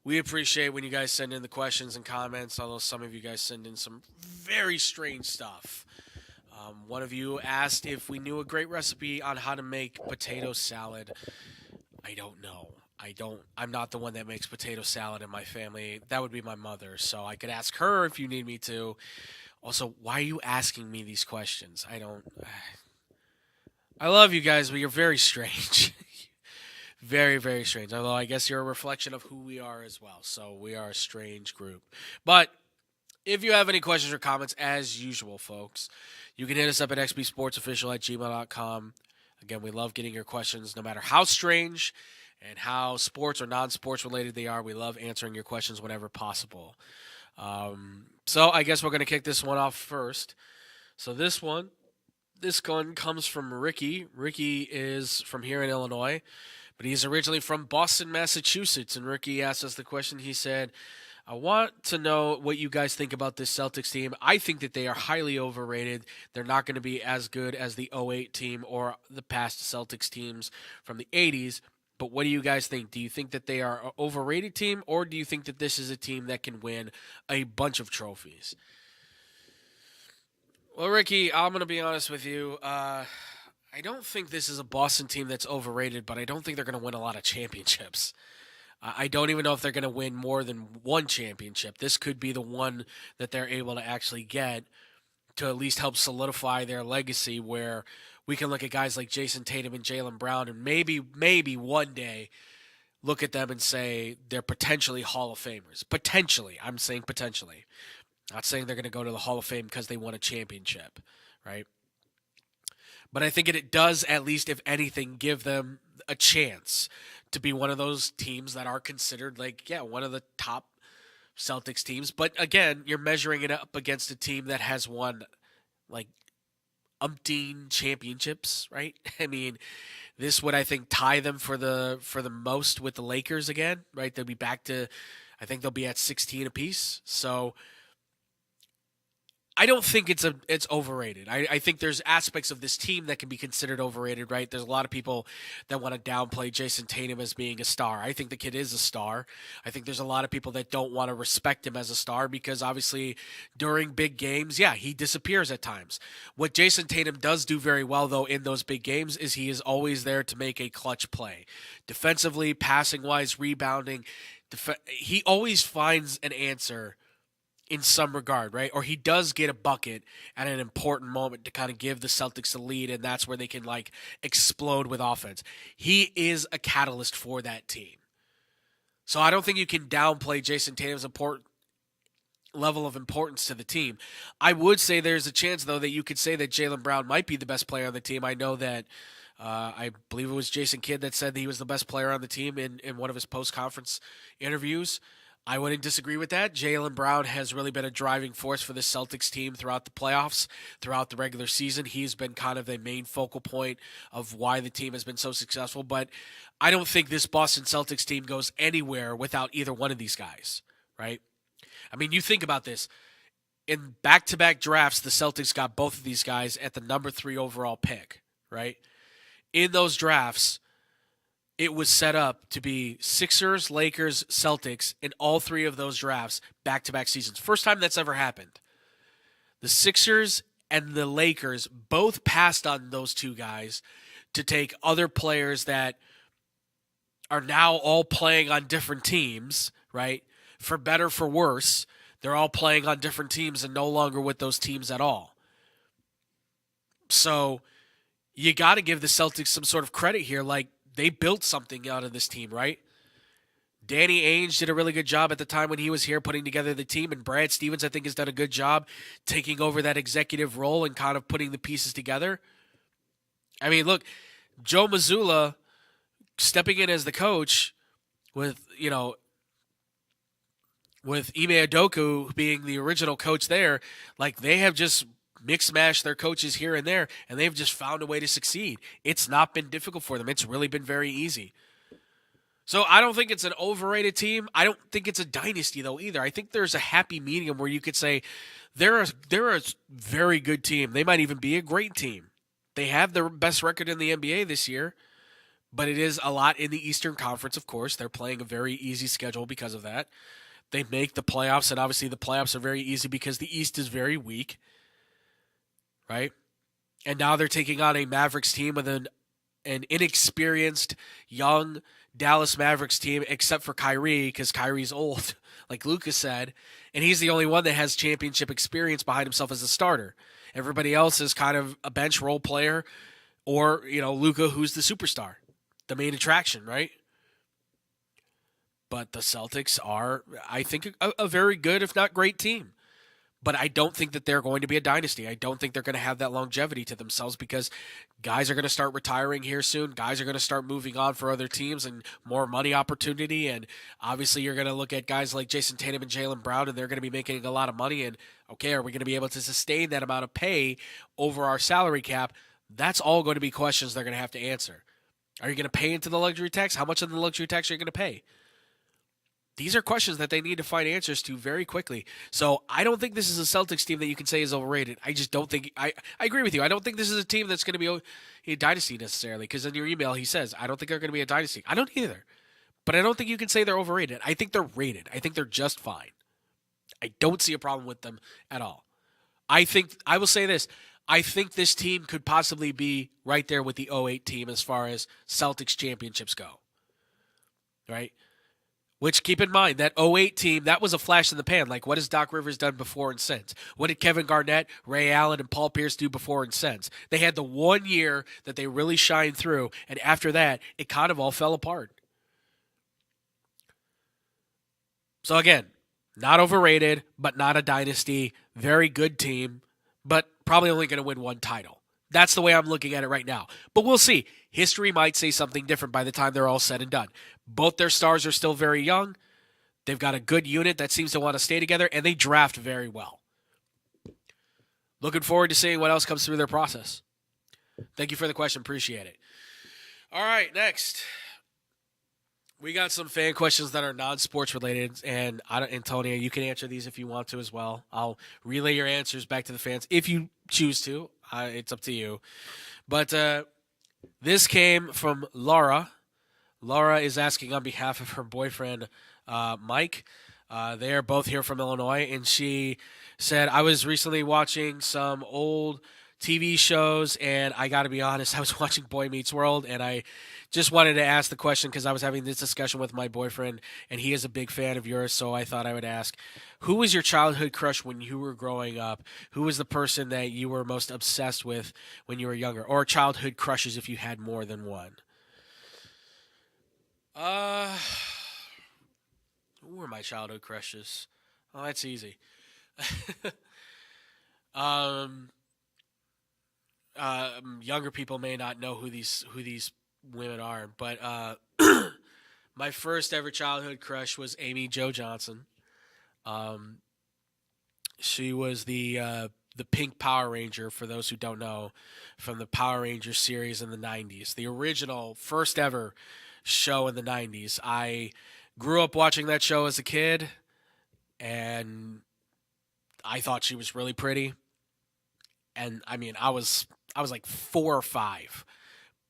We appreciate when you guys send in the questions and comments, although some of you guys send in some very strange stuff. One of you asked if we knew a great recipe on how to make potato salad. I don't know. I'm not the one that makes potato salad in my family. That would be my mother. So I could ask her if you need me to. Also, why are you asking me these questions? I love you guys, but you're very strange. Very, very strange. Although I guess you're a reflection of who we are as well. So we are a strange group. But if you have any questions or comments, as usual, folks, you can hit us up at xbsportsofficial@gmail.com. Again, we love getting your questions no matter how strange and how sports or non-sports related they are. We love answering your questions whenever possible. So I guess we're going to kick this one off first. So this one comes from Ricky. Ricky is from here in Illinois, but he's originally from Boston, Massachusetts. And Ricky asked us the question. He said, I want to know what you guys think about this Celtics team. I think that they are highly overrated. They're not going to be as good as the 08 team or the past Celtics teams from the 80s. But what do you guys think? Do you think that they are an overrated team, or do you think that this is a team that can win a bunch of trophies? Well, Ricky, I'm going to be honest with you. I don't think this is a Boston team that's overrated, but I don't think they're going to win a lot of championships. I don't even know if they're going to win more than one championship. This could be the one that they're able to actually get to at least help solidify their legacy, where we can look at guys like Jason Tatum and Jaylen Brown and maybe one day look at them and say they're potentially Hall of Famers. Potentially. I'm saying potentially. Not saying they're going to go to the Hall of Fame because they won a championship, right? But I think it does, at least if anything, give them a chance to be one of those teams that are considered one of the top Celtics teams. But again, you're measuring it up against a team that has won umpteen championships, right? I mean, this would, I think, tie them for the most with the Lakers again, right? They'll be back to, I think they'll be at 16 apiece. So I don't think it's overrated. I think there's aspects of this team that can be considered overrated, right? There's a lot of people that want to downplay Jason Tatum as being a star. I think the kid is a star. I think there's a lot of people that don't want to respect him as a star because obviously during big games, he disappears at times. What Jason Tatum does do very well, though, in those big games is he is always there to make a clutch play. Defensively, passing-wise, rebounding, he always finds an answer in some regard, right? Or he does get a bucket at an important moment to kind of give the Celtics the lead, and that's where they can explode with offense. He is a catalyst for that team. So I don't think you can downplay Jason Tatum's level of importance to the team. I would say there's a chance, though, that you could say that Jaylen Brown might be the best player on the team. I know that I believe it was Jason Kidd that said that he was the best player on the team in one of his post-conference interviews. I wouldn't disagree with that. Jaylen Brown has really been a driving force for the Celtics team throughout the playoffs, throughout the regular season. He's been kind of the main focal point of why the team has been so successful. But I don't think this Boston Celtics team goes anywhere without either one of these guys, right? I mean, you think about this. In back-to-back drafts, the Celtics got both of these guys at the number 3 overall pick, right? In those drafts, it was set up to be Sixers, Lakers, Celtics in all 3 of those drafts back-to-back seasons. First time that's ever happened. The Sixers and the Lakers both passed on those 2 guys to take other players that are now all playing on different teams, right? For better, for worse, they're all playing on different teams and no longer with those teams at all. So you got to give the Celtics some sort of credit here. They built something out of this team, right? Danny Ainge did a really good job at the time when he was here putting together the team, and Brad Stevens, I think, has done a good job taking over that executive role and kind of putting the pieces together. I mean, look, Joe Mazzulla stepping in as the coach with Ime Udoka being the original coach there, they have just mix-mash their coaches here and there, and they've just found a way to succeed. It's not been difficult for them. It's really been very easy. So I don't think it's an overrated team. I don't think it's a dynasty, though, either. I think there's a happy medium where you could say they're a very good team. They might even be a great team. They have the best record in the NBA this year, But it is a lot in the Eastern Conference, of course. They're playing a very easy schedule because of that. They make the playoffs, and obviously the playoffs are very easy because the East is very weak, right? And now they're taking on a Mavericks team with an inexperienced, young Dallas Mavericks team, except for Kyrie, because Kyrie's old, like Lucas said, and he's the only one that has championship experience behind himself as a starter. Everybody else is kind of a bench role player, or, Luka, who's the superstar, the main attraction, right? But the Celtics are, I think, a very good, if not great team. But I don't think that they're going to be a dynasty. I don't think they're going to have that longevity to themselves because guys are going to start retiring here soon. Guys are going to start moving on for other teams and more money opportunity. And obviously you're going to look at guys like Jason Tatum and Jaylen Brown, and they're going to be making a lot of money. And, okay, are we going to be able to sustain that amount of pay over our salary cap? That's all going to be questions they're going to have to answer. Are you going to pay into the luxury tax? How much of the luxury tax are you going to pay? These are questions that they need to find answers to very quickly. So I don't think this is a Celtics team that you can say is overrated. I just don't think – I agree with you. I don't think this is a team that's going to be a dynasty necessarily, because in your email he says, I don't think they're going to be a dynasty. I don't either. But I don't think you can say they're overrated. I think they're rated. I think they're just fine. I don't see a problem with them at all. I will say this. I think this team could possibly be right there with the 08 team as far as Celtics championships go. Right? Which, keep in mind, that 08 team, that was a flash in the pan. Like, what has Doc Rivers done before and since? What did Kevin Garnett, Ray Allen, and Paul Pierce do before and since? They had the 1 year that they really shined through, and after that, it kind of all fell apart. So, again, not overrated, but not a dynasty. Very good team, but probably only going to win one title. That's the way I'm looking at it right now. But we'll see. History might say something different by the time they're all said and done. Both their stars are still very young. They've got a good unit that seems to want to stay together, and they draft very well. Looking forward to seeing what else comes through their process. Thank you for the question. Appreciate it. All right, next. We got some fan questions that are non-sports related, and Antonio, you can answer these if you want to as well. I'll relay your answers back to the fans if you choose to. It's up to you. But this came from Laura. Laura is asking on behalf of her boyfriend, Mike. They are both here from Illinois, and she said, I was recently watching some old TV shows, and I got to be honest, I was watching Boy Meets World, and I just wanted to ask the question because I was having this discussion with my boyfriend, and he is a big fan of yours, so I thought I would ask, who was your childhood crush when you were growing up? Who was the person that you were most obsessed with when you were younger? Or childhood crushes if you had more than one? Who were my childhood crushes? Oh, that's easy. Younger people may not know who these women are, but my first ever childhood crush was Amy Jo Johnson. She was the Pink Power Ranger, for those who don't know, from the Power Rangers series in the 90s. The original, first ever show in the 90s. I grew up watching that show as a kid, and I thought she was really pretty. And, I mean, I was like 4 or 5,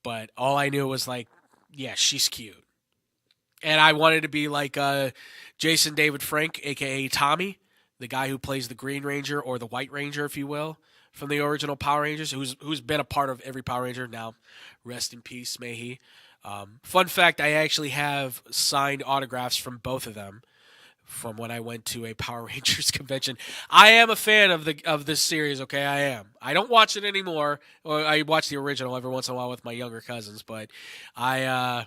but all I knew was like, yeah, she's cute. And I wanted to be like Jason David Frank, a.k.a. Tommy, the guy who plays the Green Ranger or the White Ranger, if you will, from the original Power Rangers, who's been a part of every Power Ranger. Now, rest in peace, may he. Fun fact, I actually have signed autographs from both of them from when I went to a Power Rangers convention. I am a fan of this series, okay? I am. I don't watch it anymore. Or I watch the original every once in a while with my younger cousins, but I'm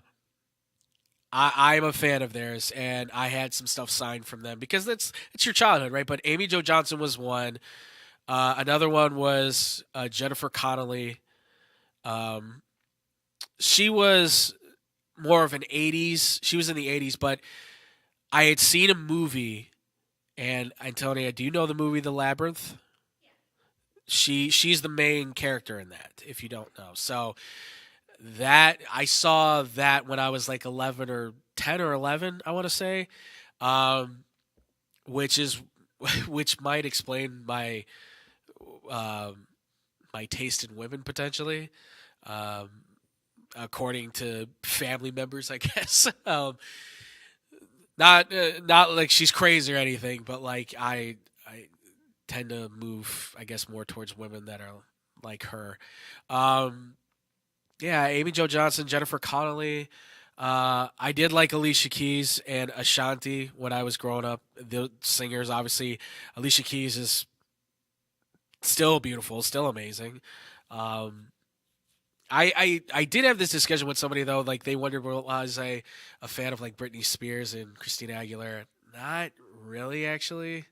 a fan of theirs, and I had some stuff signed from them because it's your childhood, right? But Amy Jo Johnson was one. Another one was Jennifer Connelly. She was more of an 80s. She was in the 80s, but I had seen a movie, and Antonia, do you know the movie The Labyrinth? Yeah. She's the main character in that, if you don't know. So that I saw that when I was like 11 or 10 or 11, I want to say, which might explain my my taste in women potentially. according to family members, I guess. Not like she's crazy or anything, but like I tend to move, I guess, more towards women that are like her. Um, yeah, Amy Jo Johnson, Jennifer Connelly. I did like Alicia Keys and Ashanti when I was growing up. The singers, obviously, Alicia Keys is still beautiful, still amazing. Um, I did have this discussion with somebody though, like they wondered was I a fan of like Britney Spears and Christina Aguilera. Not really, actually.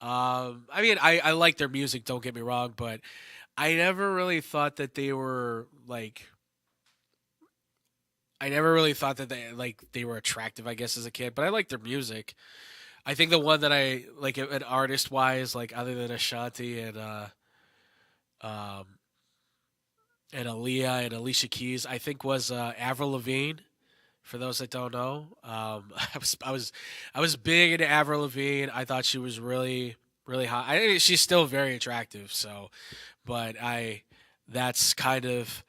I mean, I like their music. Don't get me wrong, but I never really thought that they were like. I never really thought that they were attractive. I guess as a kid, but I like their music. I think the one that I like, an artist wise, like other than Ashanti um, and Aaliyah and Alicia Keys, I think was Avril Lavigne. For those that don't know, I was big into Avril Lavigne. I thought she was really hot. I think she's still very attractive. So, but that's kind of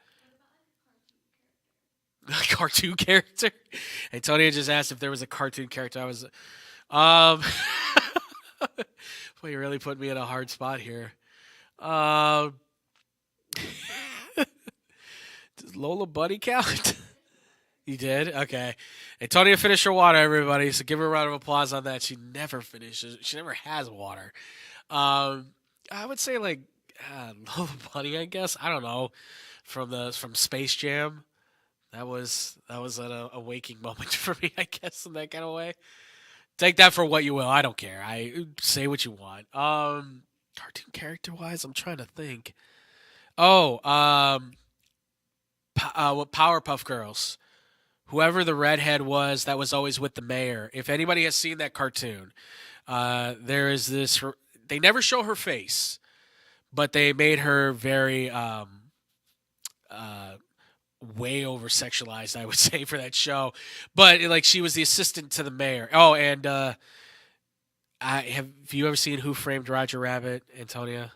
a cartoon character. Antonio just asked if there was a cartoon character. I was, well, you really put me in a hard spot here. Um, does Lola Bunny count? You did? Okay. Antonia finished her water, everybody, so give her a round of applause on that. She never finishes. She never has water. I would say, like, Lola Bunny, I guess. I don't know. From Space Jam. That was an awakening moment for me, I guess, in that kind of way. Take that for what you will. I don't care. I say what you want. Cartoon character-wise, I'm trying to think. Oh, Powerpuff Girls. Whoever the redhead was that was always with the mayor. If anybody has seen that cartoon, there is this. They never show her face, but they made her very way over sexualized, I would say, for that show. But like she was the assistant to the mayor. Oh, and have you ever seen Who Framed Roger Rabbit, Antonia?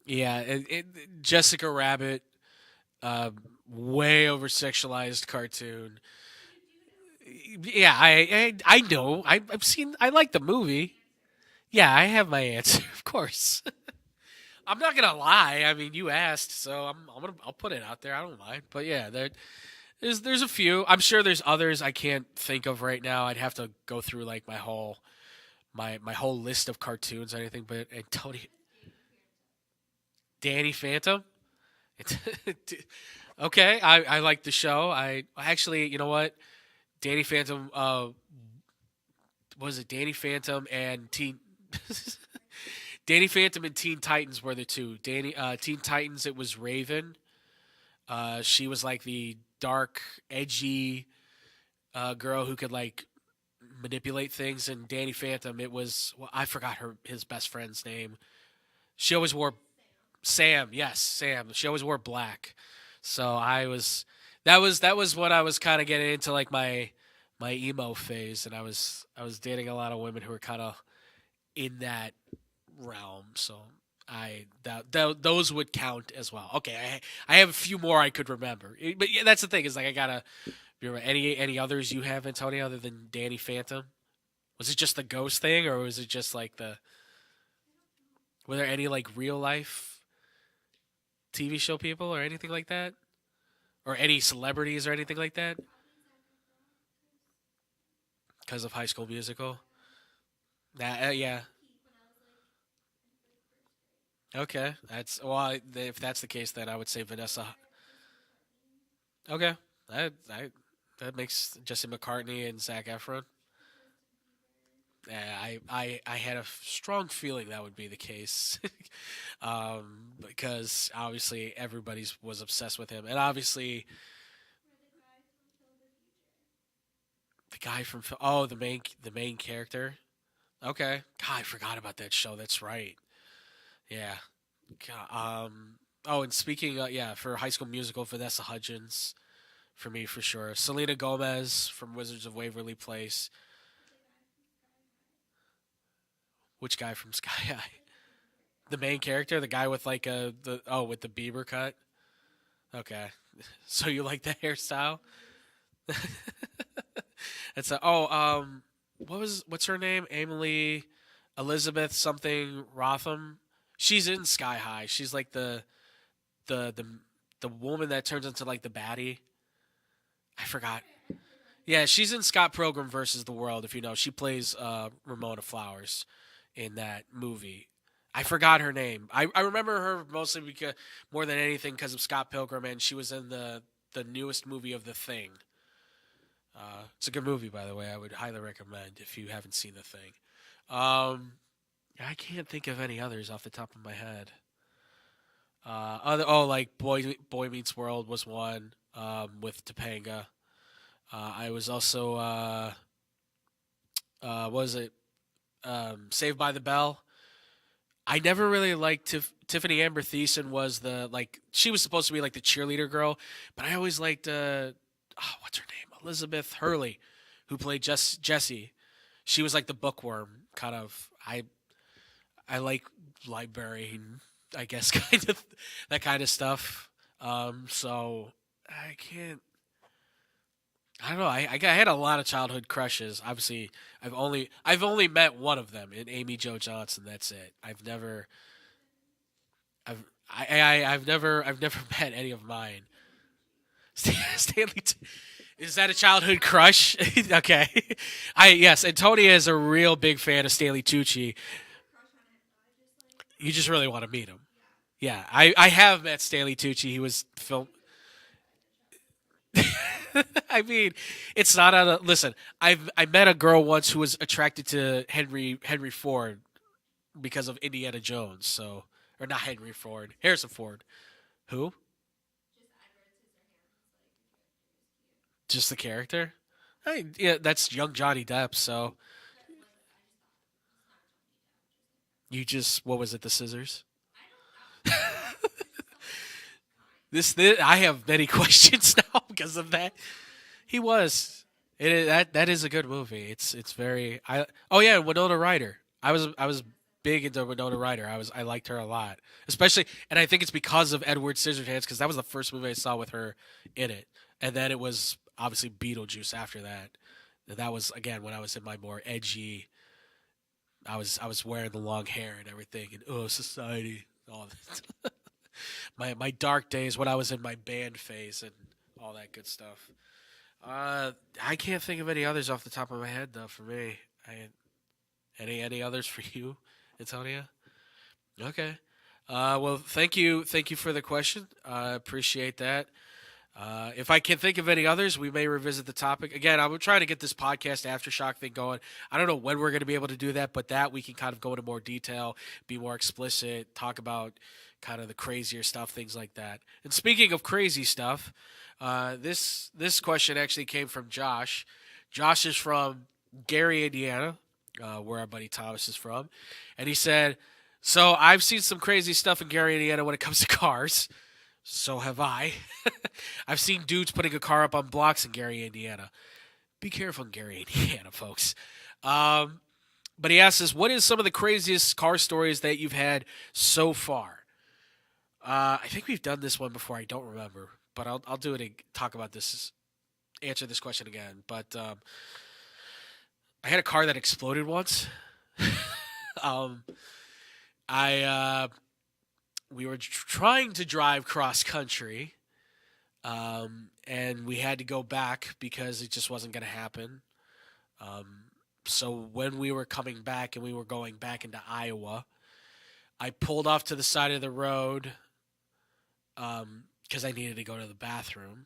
Yeah, Jessica Rabbit. Way over sexualized cartoon. Yeah, I know. I've seen. I like the movie. Yeah, I have my answer, of course. I'm not gonna lie. I mean, you asked, so I'll put it out there. I don't mind. But yeah, there's a few. I'm sure there's others I can't think of right now. I'd have to go through like my whole list of cartoons or anything. But Tony, Danny Phantom. Okay, I like the show. I actually, you know what, Danny Phantom. Was it Danny Phantom and Teen? Danny Phantom and Teen Titans were the two. Teen Titans, it was Raven. She was like the dark, edgy girl who could like manipulate things. And Danny Phantom, it was, well, I forgot his best friend's name. She always wore Sam. Yes, Sam. She always wore black. So that was when I was kind of getting into like my emo phase, and I was dating a lot of women who were kind of in that realm. So those would count as well. Okay, I have a few more I could remember, but yeah, that's the thing is like I gotta remember any others you have, Antonio, other than Danny Phantom. Was it just the ghost thing, or was it just like were there any like real life TV show people or anything like that? Or any celebrities or anything like that? Because of High School Musical? Yeah. Okay. If that's the case, then I would say Vanessa. Okay. That makes Jesse McCartney and Zac Efron. Yeah, I had a strong feeling that would be the case, because obviously everybody was obsessed with him, and obviously the guy from the main character. Okay, God, I forgot about that show. That's right. Yeah. Oh, and speaking, for High School Musical, Vanessa Hudgens, for me for sure. Selena Gomez from Wizards of Waverly Place. Which guy from Sky High? The main character, the guy with like with the Bieber cut. Okay. So you like the hairstyle? What's her name? Emily Elizabeth something Rotham. She's in Sky High. She's like the the the woman that turns into like the baddie. I forgot. Yeah, she's in Scott Pilgrim versus the World. If you know, she plays Ramona Flowers in that movie. I forgot her name. I remember her mostly because more than anything because of Scott Pilgrim, and she was in the newest movie of The Thing. It's a good movie, by the way. I would highly recommend if you haven't seen The Thing. I can't think of any others off the top of my head. Like Boy Meets World was one with Topanga. I was also what was it? Saved by the Bell. I never really liked Tiffany Amber Thiessen was she was supposed to be like the cheerleader girl, but I always liked what's her name? Elizabeth Hurley, who played Jessie. She was like the bookworm kind of. I like librarian, I guess, kind of that kind of stuff. So I can't. I don't know. I had a lot of childhood crushes. Obviously, I've only met one of them in Amy Jo Johnson. That's it. I've never met any of mine. Stanley, is that a childhood crush? Okay. Yes, Antonia is a real big fan of Stanley Tucci. You just really want to meet him. Yeah, I have met Stanley Tucci. He was film. I mean, it's not on a listen. I met a girl once who was attracted to Henry Ford because of Indiana Jones. So, or not Henry Ford, Harrison Ford. Who? Just the character. Yeah, that's young Johnny Depp. So, what was it? The scissors. This I have many questions now because of that. He was. That is a good movie. It's very. Winona Ryder. I was big into Winona Ryder. I liked her a lot, especially, and I think it's because of Edward Scissorhands because that was the first movie I saw with her in it, and then it was obviously Beetlejuice after that. And that was again when I was in my more edgy. I was wearing the long hair and everything, and society, all that. my dark days when I was in my band phase and all that good stuff. I can't think of any others off the top of my head though. For me, any others for you, Antonia? Okay. Well, thank you for the question. I appreciate that. If I can think of any others, we may revisit the topic. Again, I'm trying to get this podcast Aftershock thing going. I don't know when we're going to be able to do that, but that we can kind of go into more detail, be more explicit, talk about kind of the crazier stuff, things like that. And speaking of crazy stuff, this question actually came from Josh. Josh is from Gary, Indiana, where our buddy Thomas is from. And he said, so I've seen some crazy stuff in Gary, Indiana when it comes to cars. So have I. I've seen dudes putting a car up on blocks in Gary, Indiana. Be careful in Gary, Indiana, folks. But he asks us, what is some of the craziest car stories that you've had so far? I think we've done this one before. I don't remember, but I'll do it and talk about this, answer this question again. But I had a car that exploded once. We were trying to drive cross country, and we had to go back because it just wasn't going to happen. So when we were coming back and we were going back into Iowa, I pulled off to the side of the road because I needed to go to the bathroom.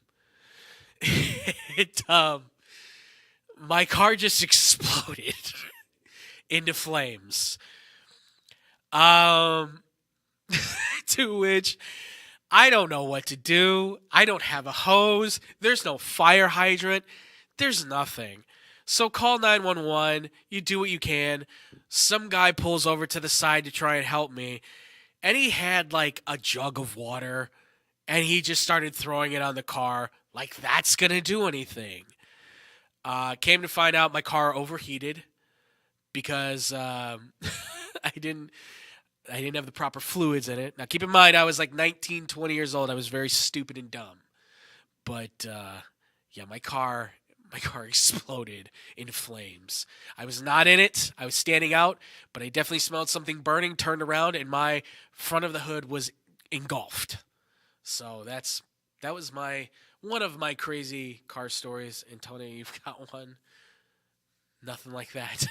My car just exploded into flames. To which I don't know what to do. I don't have a hose. There's no fire hydrant. There's nothing. So call 911. You do what you can. Some guy pulls over to the side to try and help me. And he had like a jug of water. And he just started throwing it on the car like that's going to do anything. Came to find out my car overheated because I didn't have the proper fluids in it. Now, keep in mind, I was like 19, 20 years old. I was very stupid and dumb. But yeah, my car exploded in flames. I was not in it. I was standing out, but I definitely smelled something burning. Turned around, and my front of the hood was engulfed. So that was one of my crazy car stories. Antonio, you've got one? Nothing like that.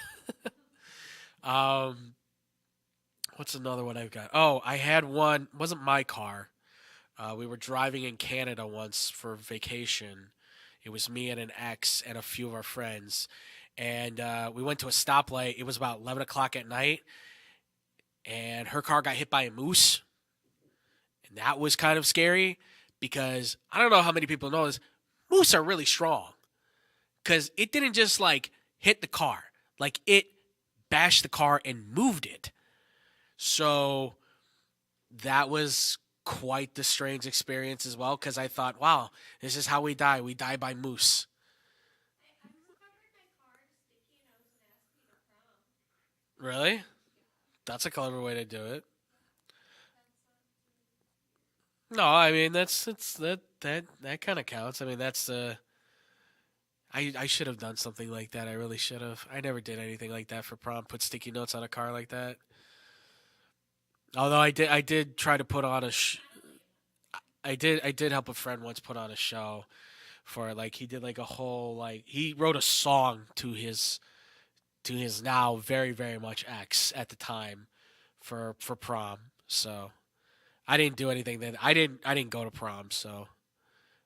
What's another one I've got? Oh, I had one. It wasn't my car. We were driving in Canada once for vacation. It was me and an ex and a few of our friends. And we went to a stoplight. It was about 11 o'clock at night. And her car got hit by a moose. And that was kind of scary because I don't know how many people know this. Moose are really strong. Because it didn't just like hit the car. Like it bashed the car and moved it. So that was quite the strange experience as well, because I thought, wow, this is how we die. We die by moose. Really? That's a clever way to do it. No, I mean that kind of counts. I mean that's I should have done something like that. I really should have. I never did anything like that for prom. Put sticky notes on a car like that. Although I did try to put on I did help a friend once put on a show for like he did like a whole like he wrote a song to his now very very much ex at the time for prom. So I didn't do anything then. I didn't go to prom, so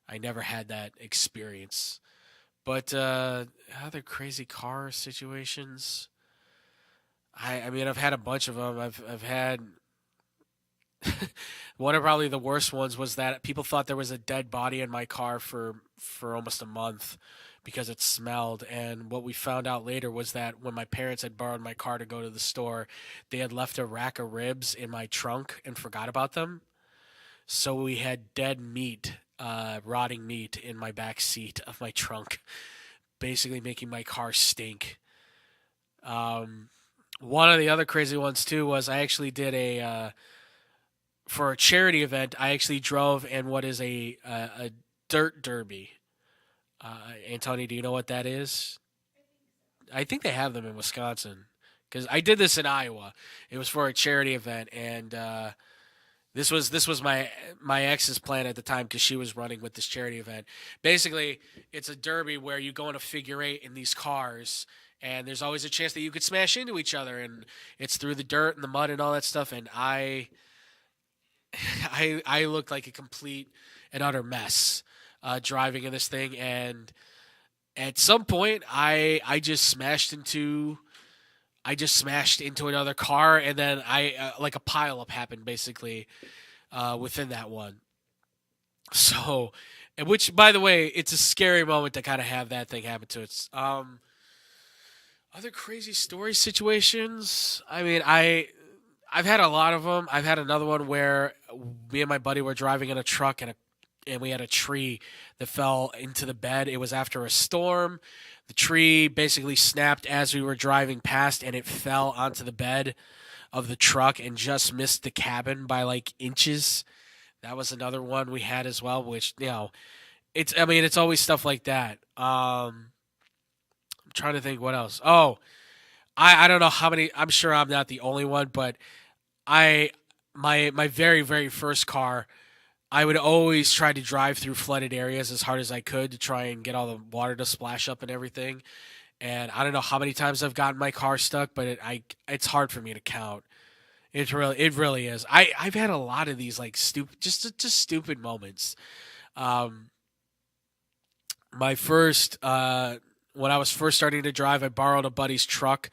I never had that experience. But other crazy car situations. I mean I've had a bunch of them. I've had one of probably the worst ones was that people thought there was a dead body in my car for almost a month because it smelled. And what we found out later was that when my parents had borrowed my car to go to the store, they had left a rack of ribs in my trunk and forgot about them. So we had dead meat, rotting meat in my back seat of my trunk, basically making my car stink. One of the other crazy ones too was I actually did for a charity event, I actually drove in what is a dirt derby. Antonio, do you know what that is? I think they have them in Wisconsin because I did this in Iowa. It was for a charity event, and this was my ex's plan at the time because she was running with this charity event. Basically, it's a derby where you go in a figure eight in these cars, and there's always a chance that you could smash into each other, and it's through the dirt and the mud and all that stuff. And I looked like a complete and utter mess driving in this thing, and at some point I just smashed into another car, and then I like a pileup happened basically within that one. So, and which by the way, it's a scary moment to kind of have that thing happen to us. Other crazy story situations. I mean, I've had a lot of them. I've had another one where me and my buddy were driving in a truck and we had a tree that fell into the bed. It was after a storm. The tree basically snapped as we were driving past and it fell onto the bed of the truck and just missed the cabin by like inches. That was another one we had as well, which, you know, it's always stuff like that. I'm trying to think what else. Oh, I don't know how many. I'm sure I'm not the only one, but my very very first car, I would always try to drive through flooded areas as hard as I could to try and get all the water to splash up and everything. And I don't know how many times I've gotten my car stuck, but it's hard for me to count. It really is. I've had a lot of these like stupid, just stupid moments. My first. When I was first starting to drive, I borrowed a buddy's truck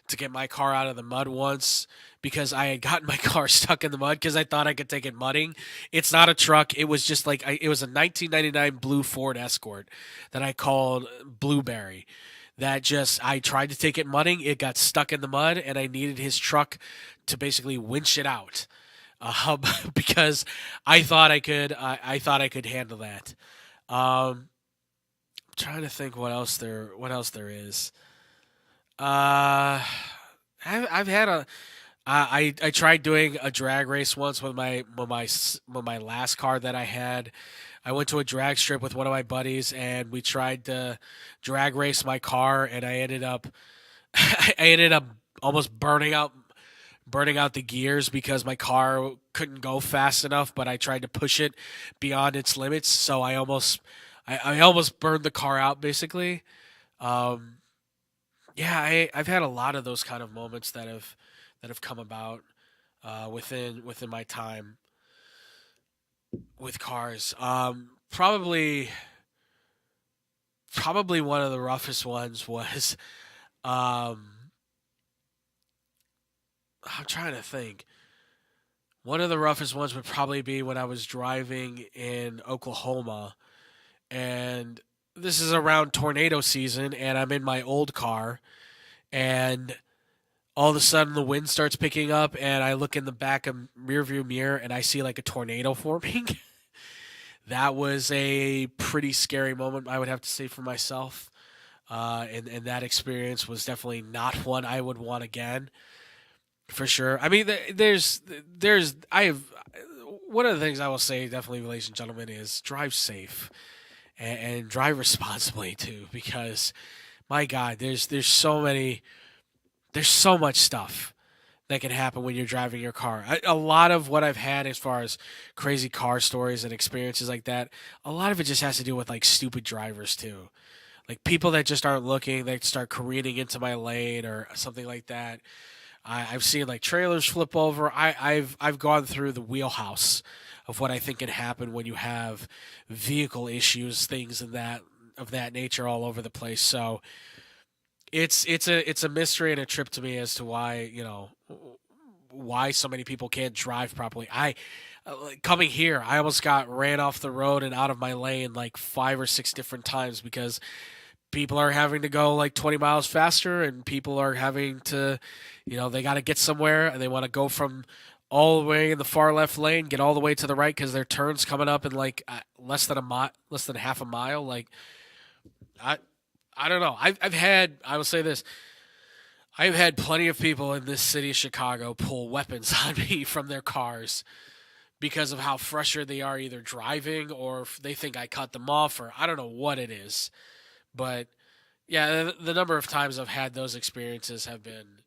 to get my car out of the mud once because I had gotten my car stuck in the mud because I thought I could take it mudding. It's not a truck. It was just like it was a 1999 blue Ford Escort that I called Blueberry. I tried to take it mudding. It got stuck in the mud, and I needed his truck to basically winch it out because I thought I could. I thought I could handle that. Trying to think what else there is. I've had I tried doing a drag race once with my last car that I had. I went to a drag strip with one of my buddies, and we tried to drag race my car, and I ended up I ended up almost burning out the gears because my car couldn't go fast enough, but I tried to push it beyond its limits, so I almost burned the car out basically. Um, yeah, I've had a lot of those kind of moments that have come about within my time with cars. Probably one of the roughest ones was um, I'm trying to think. One of the roughest ones would probably be when I was driving in Oklahoma, and this is around tornado season, and I'm in my old car, and all of a sudden the wind starts picking up, and I look in the back of rearview mirror, and I see like a tornado forming. That was a pretty scary moment, I would have to say, for myself. And that experience was definitely not one I would want again, for sure. I mean, I have one of the things I will say, definitely, ladies and gentlemen, is drive safe and drive responsibly too, because my God, there's so much stuff that can happen when you're driving your car. A lot of what I've had as far as crazy car stories and experiences like that, a lot of it just has to do with like stupid drivers too. Like people that just aren't looking, they start careening into my lane or something like that. I've seen like trailers flip over. I've gone through the wheelhouse of what I think can happen when you have vehicle issues, things of that nature all over the place. So it's a mystery and a trip to me as to why so many people can't drive properly. Coming here, I almost got ran off the road and out of my lane like 5 or 6 different times because people are having to go like 20 miles faster, and people are having to, they got to get somewhere, and they want to go from all the way in the far left lane, get all the way to the right because their turn's coming up in like less than half a mile. Like I don't know. I will say this. I've had plenty of people in this city of Chicago pull weapons on me from their cars because of how frustrated they are either driving or if they think I cut them off, or I don't know what it is. But yeah, the number of times I've had those experiences have been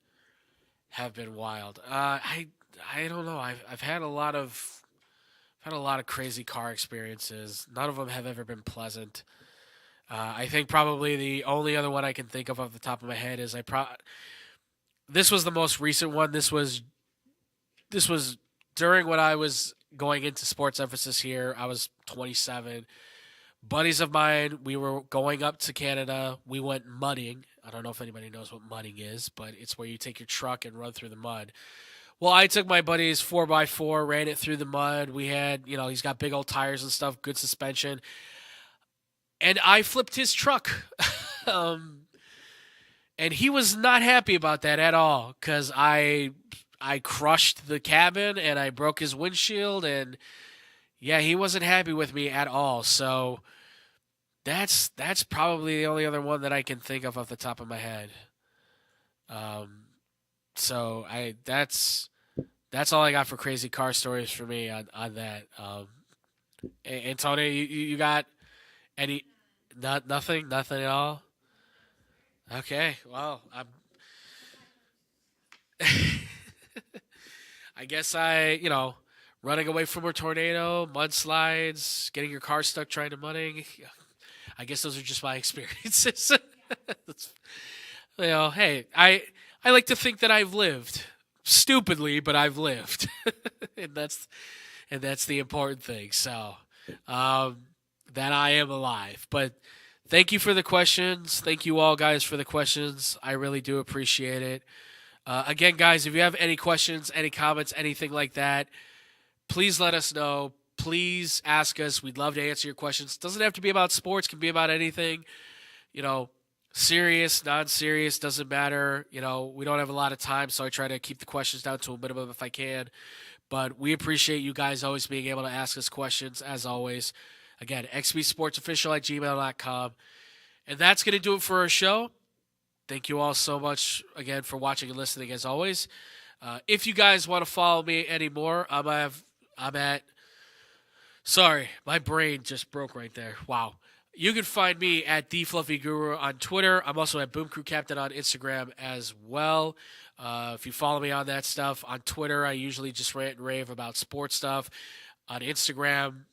wild. I don't know. I've had a lot of crazy car experiences. None of them have ever been pleasant. I think probably the only other one I can think of off the top of my head is this was the most recent one. This was during when I was going into sports emphasis here. I was 27. Buddies of mine, we were going up to Canada. We went mudding. I don't know if anybody knows what mudding is, but it's where you take your truck and run through the mud. Well, I took my buddy's 4x4, ran it through the mud. We had, he's got big old tires and stuff, good suspension. And I flipped his truck. And he was not happy about that at all because I crushed the cabin and I broke his windshield. And, yeah, he wasn't happy with me at all. So that's probably the only other one that I can think of off the top of my head. So that's all I got for crazy car stories for me on that. And Tony, you got any? Nothing at all. Okay, well, I guess running away from a tornado, mudslides, getting your car stuck trying to mudding. I guess those are just my experiences. Hey, I like to think that I've lived stupidly, but I've lived, and that's the important thing. So, that I am alive. But thank you for the questions. Thank you all guys for the questions. I really do appreciate it. Again, guys, if you have any questions, any comments, anything like that, please let us know. Please ask us. We'd love to answer your questions. It doesn't have to be about sports. It can be about anything. Serious, non-serious, doesn't matter. We don't have a lot of time, so I try to keep the questions down to a minimum if I can. But we appreciate you guys always being able to ask us questions, as always. Again, xbsportsofficial@gmail.com. And that's going to do it for our show. Thank you all so much, again, for watching and listening, as always. If you guys want to follow me anymore, I'm at. Sorry, my brain just broke right there. Wow. You can find me at The Fluffy Guru on Twitter. I'm also at Boom Crew Captain on Instagram as well. If you follow me on that stuff, on Twitter, I usually just rant and rave about sports stuff. On Instagram,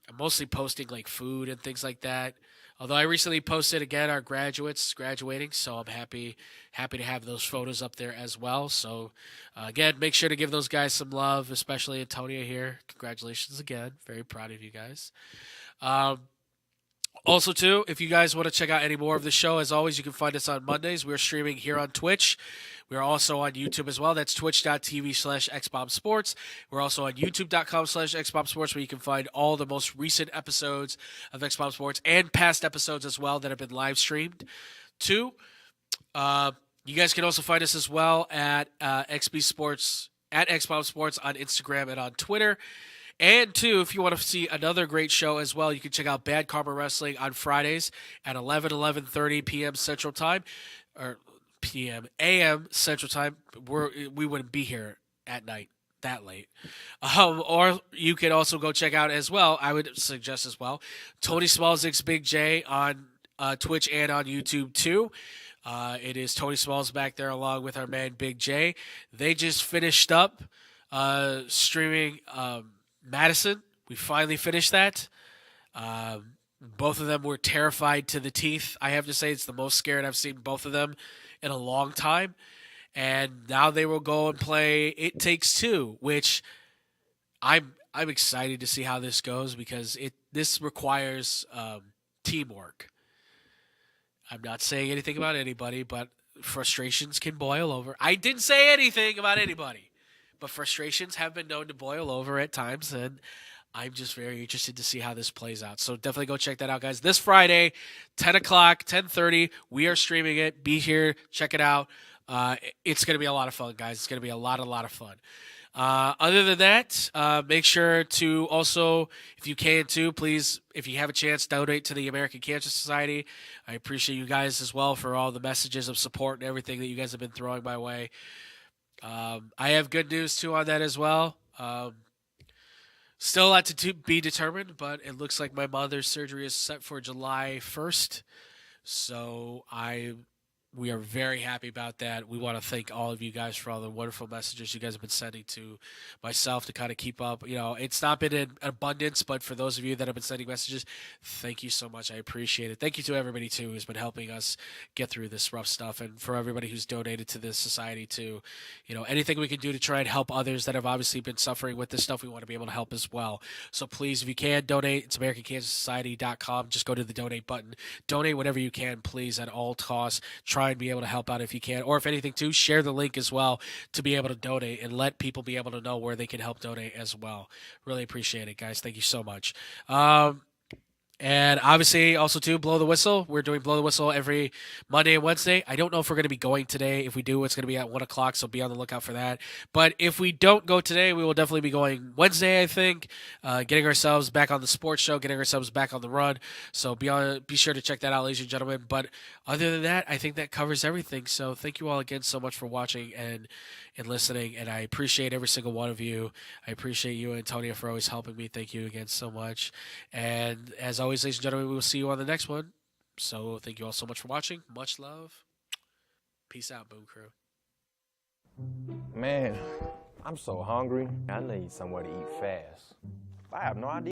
I'm mostly posting like food and things like that. Although I recently posted again our graduates graduating, so I'm happy to have those photos up there as well. So again, make sure to give those guys some love, especially Antonia here. Congratulations again. Very proud of you guys. Also, too, if you guys want to check out any more of the show, as always, you can find us on Mondays. We're streaming here on Twitch. We're also on YouTube as well. That's twitch.tv/xbombsports. We're also on youtube.com/xbombsports, where you can find all the most recent episodes of Xbomb Sports and past episodes as well that have been live streamed. Two, you guys can also find us as well at XB Sports, at Xbomb Sports on Instagram and on Twitter. And two, if you want to see another great show as well, you can check out Bad Karma Wrestling on Fridays at 11:30 p.m. Central Time, or a.m. Central Time. We wouldn't be here at night that late. Or you can also go check out as well, I would suggest as well, Tony Smallzik's Big J on Twitch and on YouTube too. It is Tony Smalls back there along with our man Big J. They just finished up streaming Madison. We finally finished that. Both of them were terrified to the teeth. I have to say it's the most scared I've seen both of them in a long time. And now they will go and play It Takes Two, which I'm excited to see how this goes because this requires teamwork. I'm not saying anything about anybody, but frustrations can boil over. I didn't say anything about anybody. But frustrations have been known to boil over at times, and I'm just very interested to see how this plays out. So definitely go check that out, guys. This Friday, 10 o'clock, 10:30, we are streaming it. Be here. Check it out. It's going to be a lot of fun, guys. It's going to be a lot of fun. Other than that, make sure to also, if you can too, please, if you have a chance, donate to the American Cancer Society. I appreciate you guys as well for all the messages of support and everything that you guys have been throwing my way. I have good news too on that as well. Still a lot to be determined, but it looks like my mother's surgery is set for July 1st. So we are very happy about that. We want to thank all of you guys for all the wonderful messages you guys have been sending to myself to kind of keep up. You know, it's not been in abundance, but for those of you that have been sending messages, thank you so much. I appreciate it. Thank you to everybody, too, who's been helping us get through this rough stuff, and for everybody who's donated to this society, too. You know, anything we can do to try and help others that have obviously been suffering with this stuff, we want to be able to help as well. So please, if you can, donate. It's AmericanCancerSociety.com. Just go to the donate button. Donate whatever you can, please, at all costs. Try and be able to help out if you can, or if anything too, share the link as well to be able to donate and let people be able to know where they can help donate as well. Really appreciate it, guys. Thank you so much. And obviously, also, too, Blow the Whistle. We're doing Blow the Whistle every Monday and Wednesday. I don't know if we're going to be going today. If we do, it's going to be at 1 o'clock, so be on the lookout for that. But if we don't go today, we will definitely be going Wednesday, I think, getting ourselves back on the sports show, getting ourselves back on the run. So be sure to check that out, ladies and gentlemen. But other than that, I think that covers everything. So thank you all again so much for watching and listening, and I appreciate every single one of you. I appreciate you, Antonia, for always helping me. Thank you again so much. And as always, ladies and gentlemen, we will see you on the next one. So thank you all so much for watching. Much love. Peace out, Boom Crew. Man, I'm so hungry. I need somewhere to eat fast. I have no idea.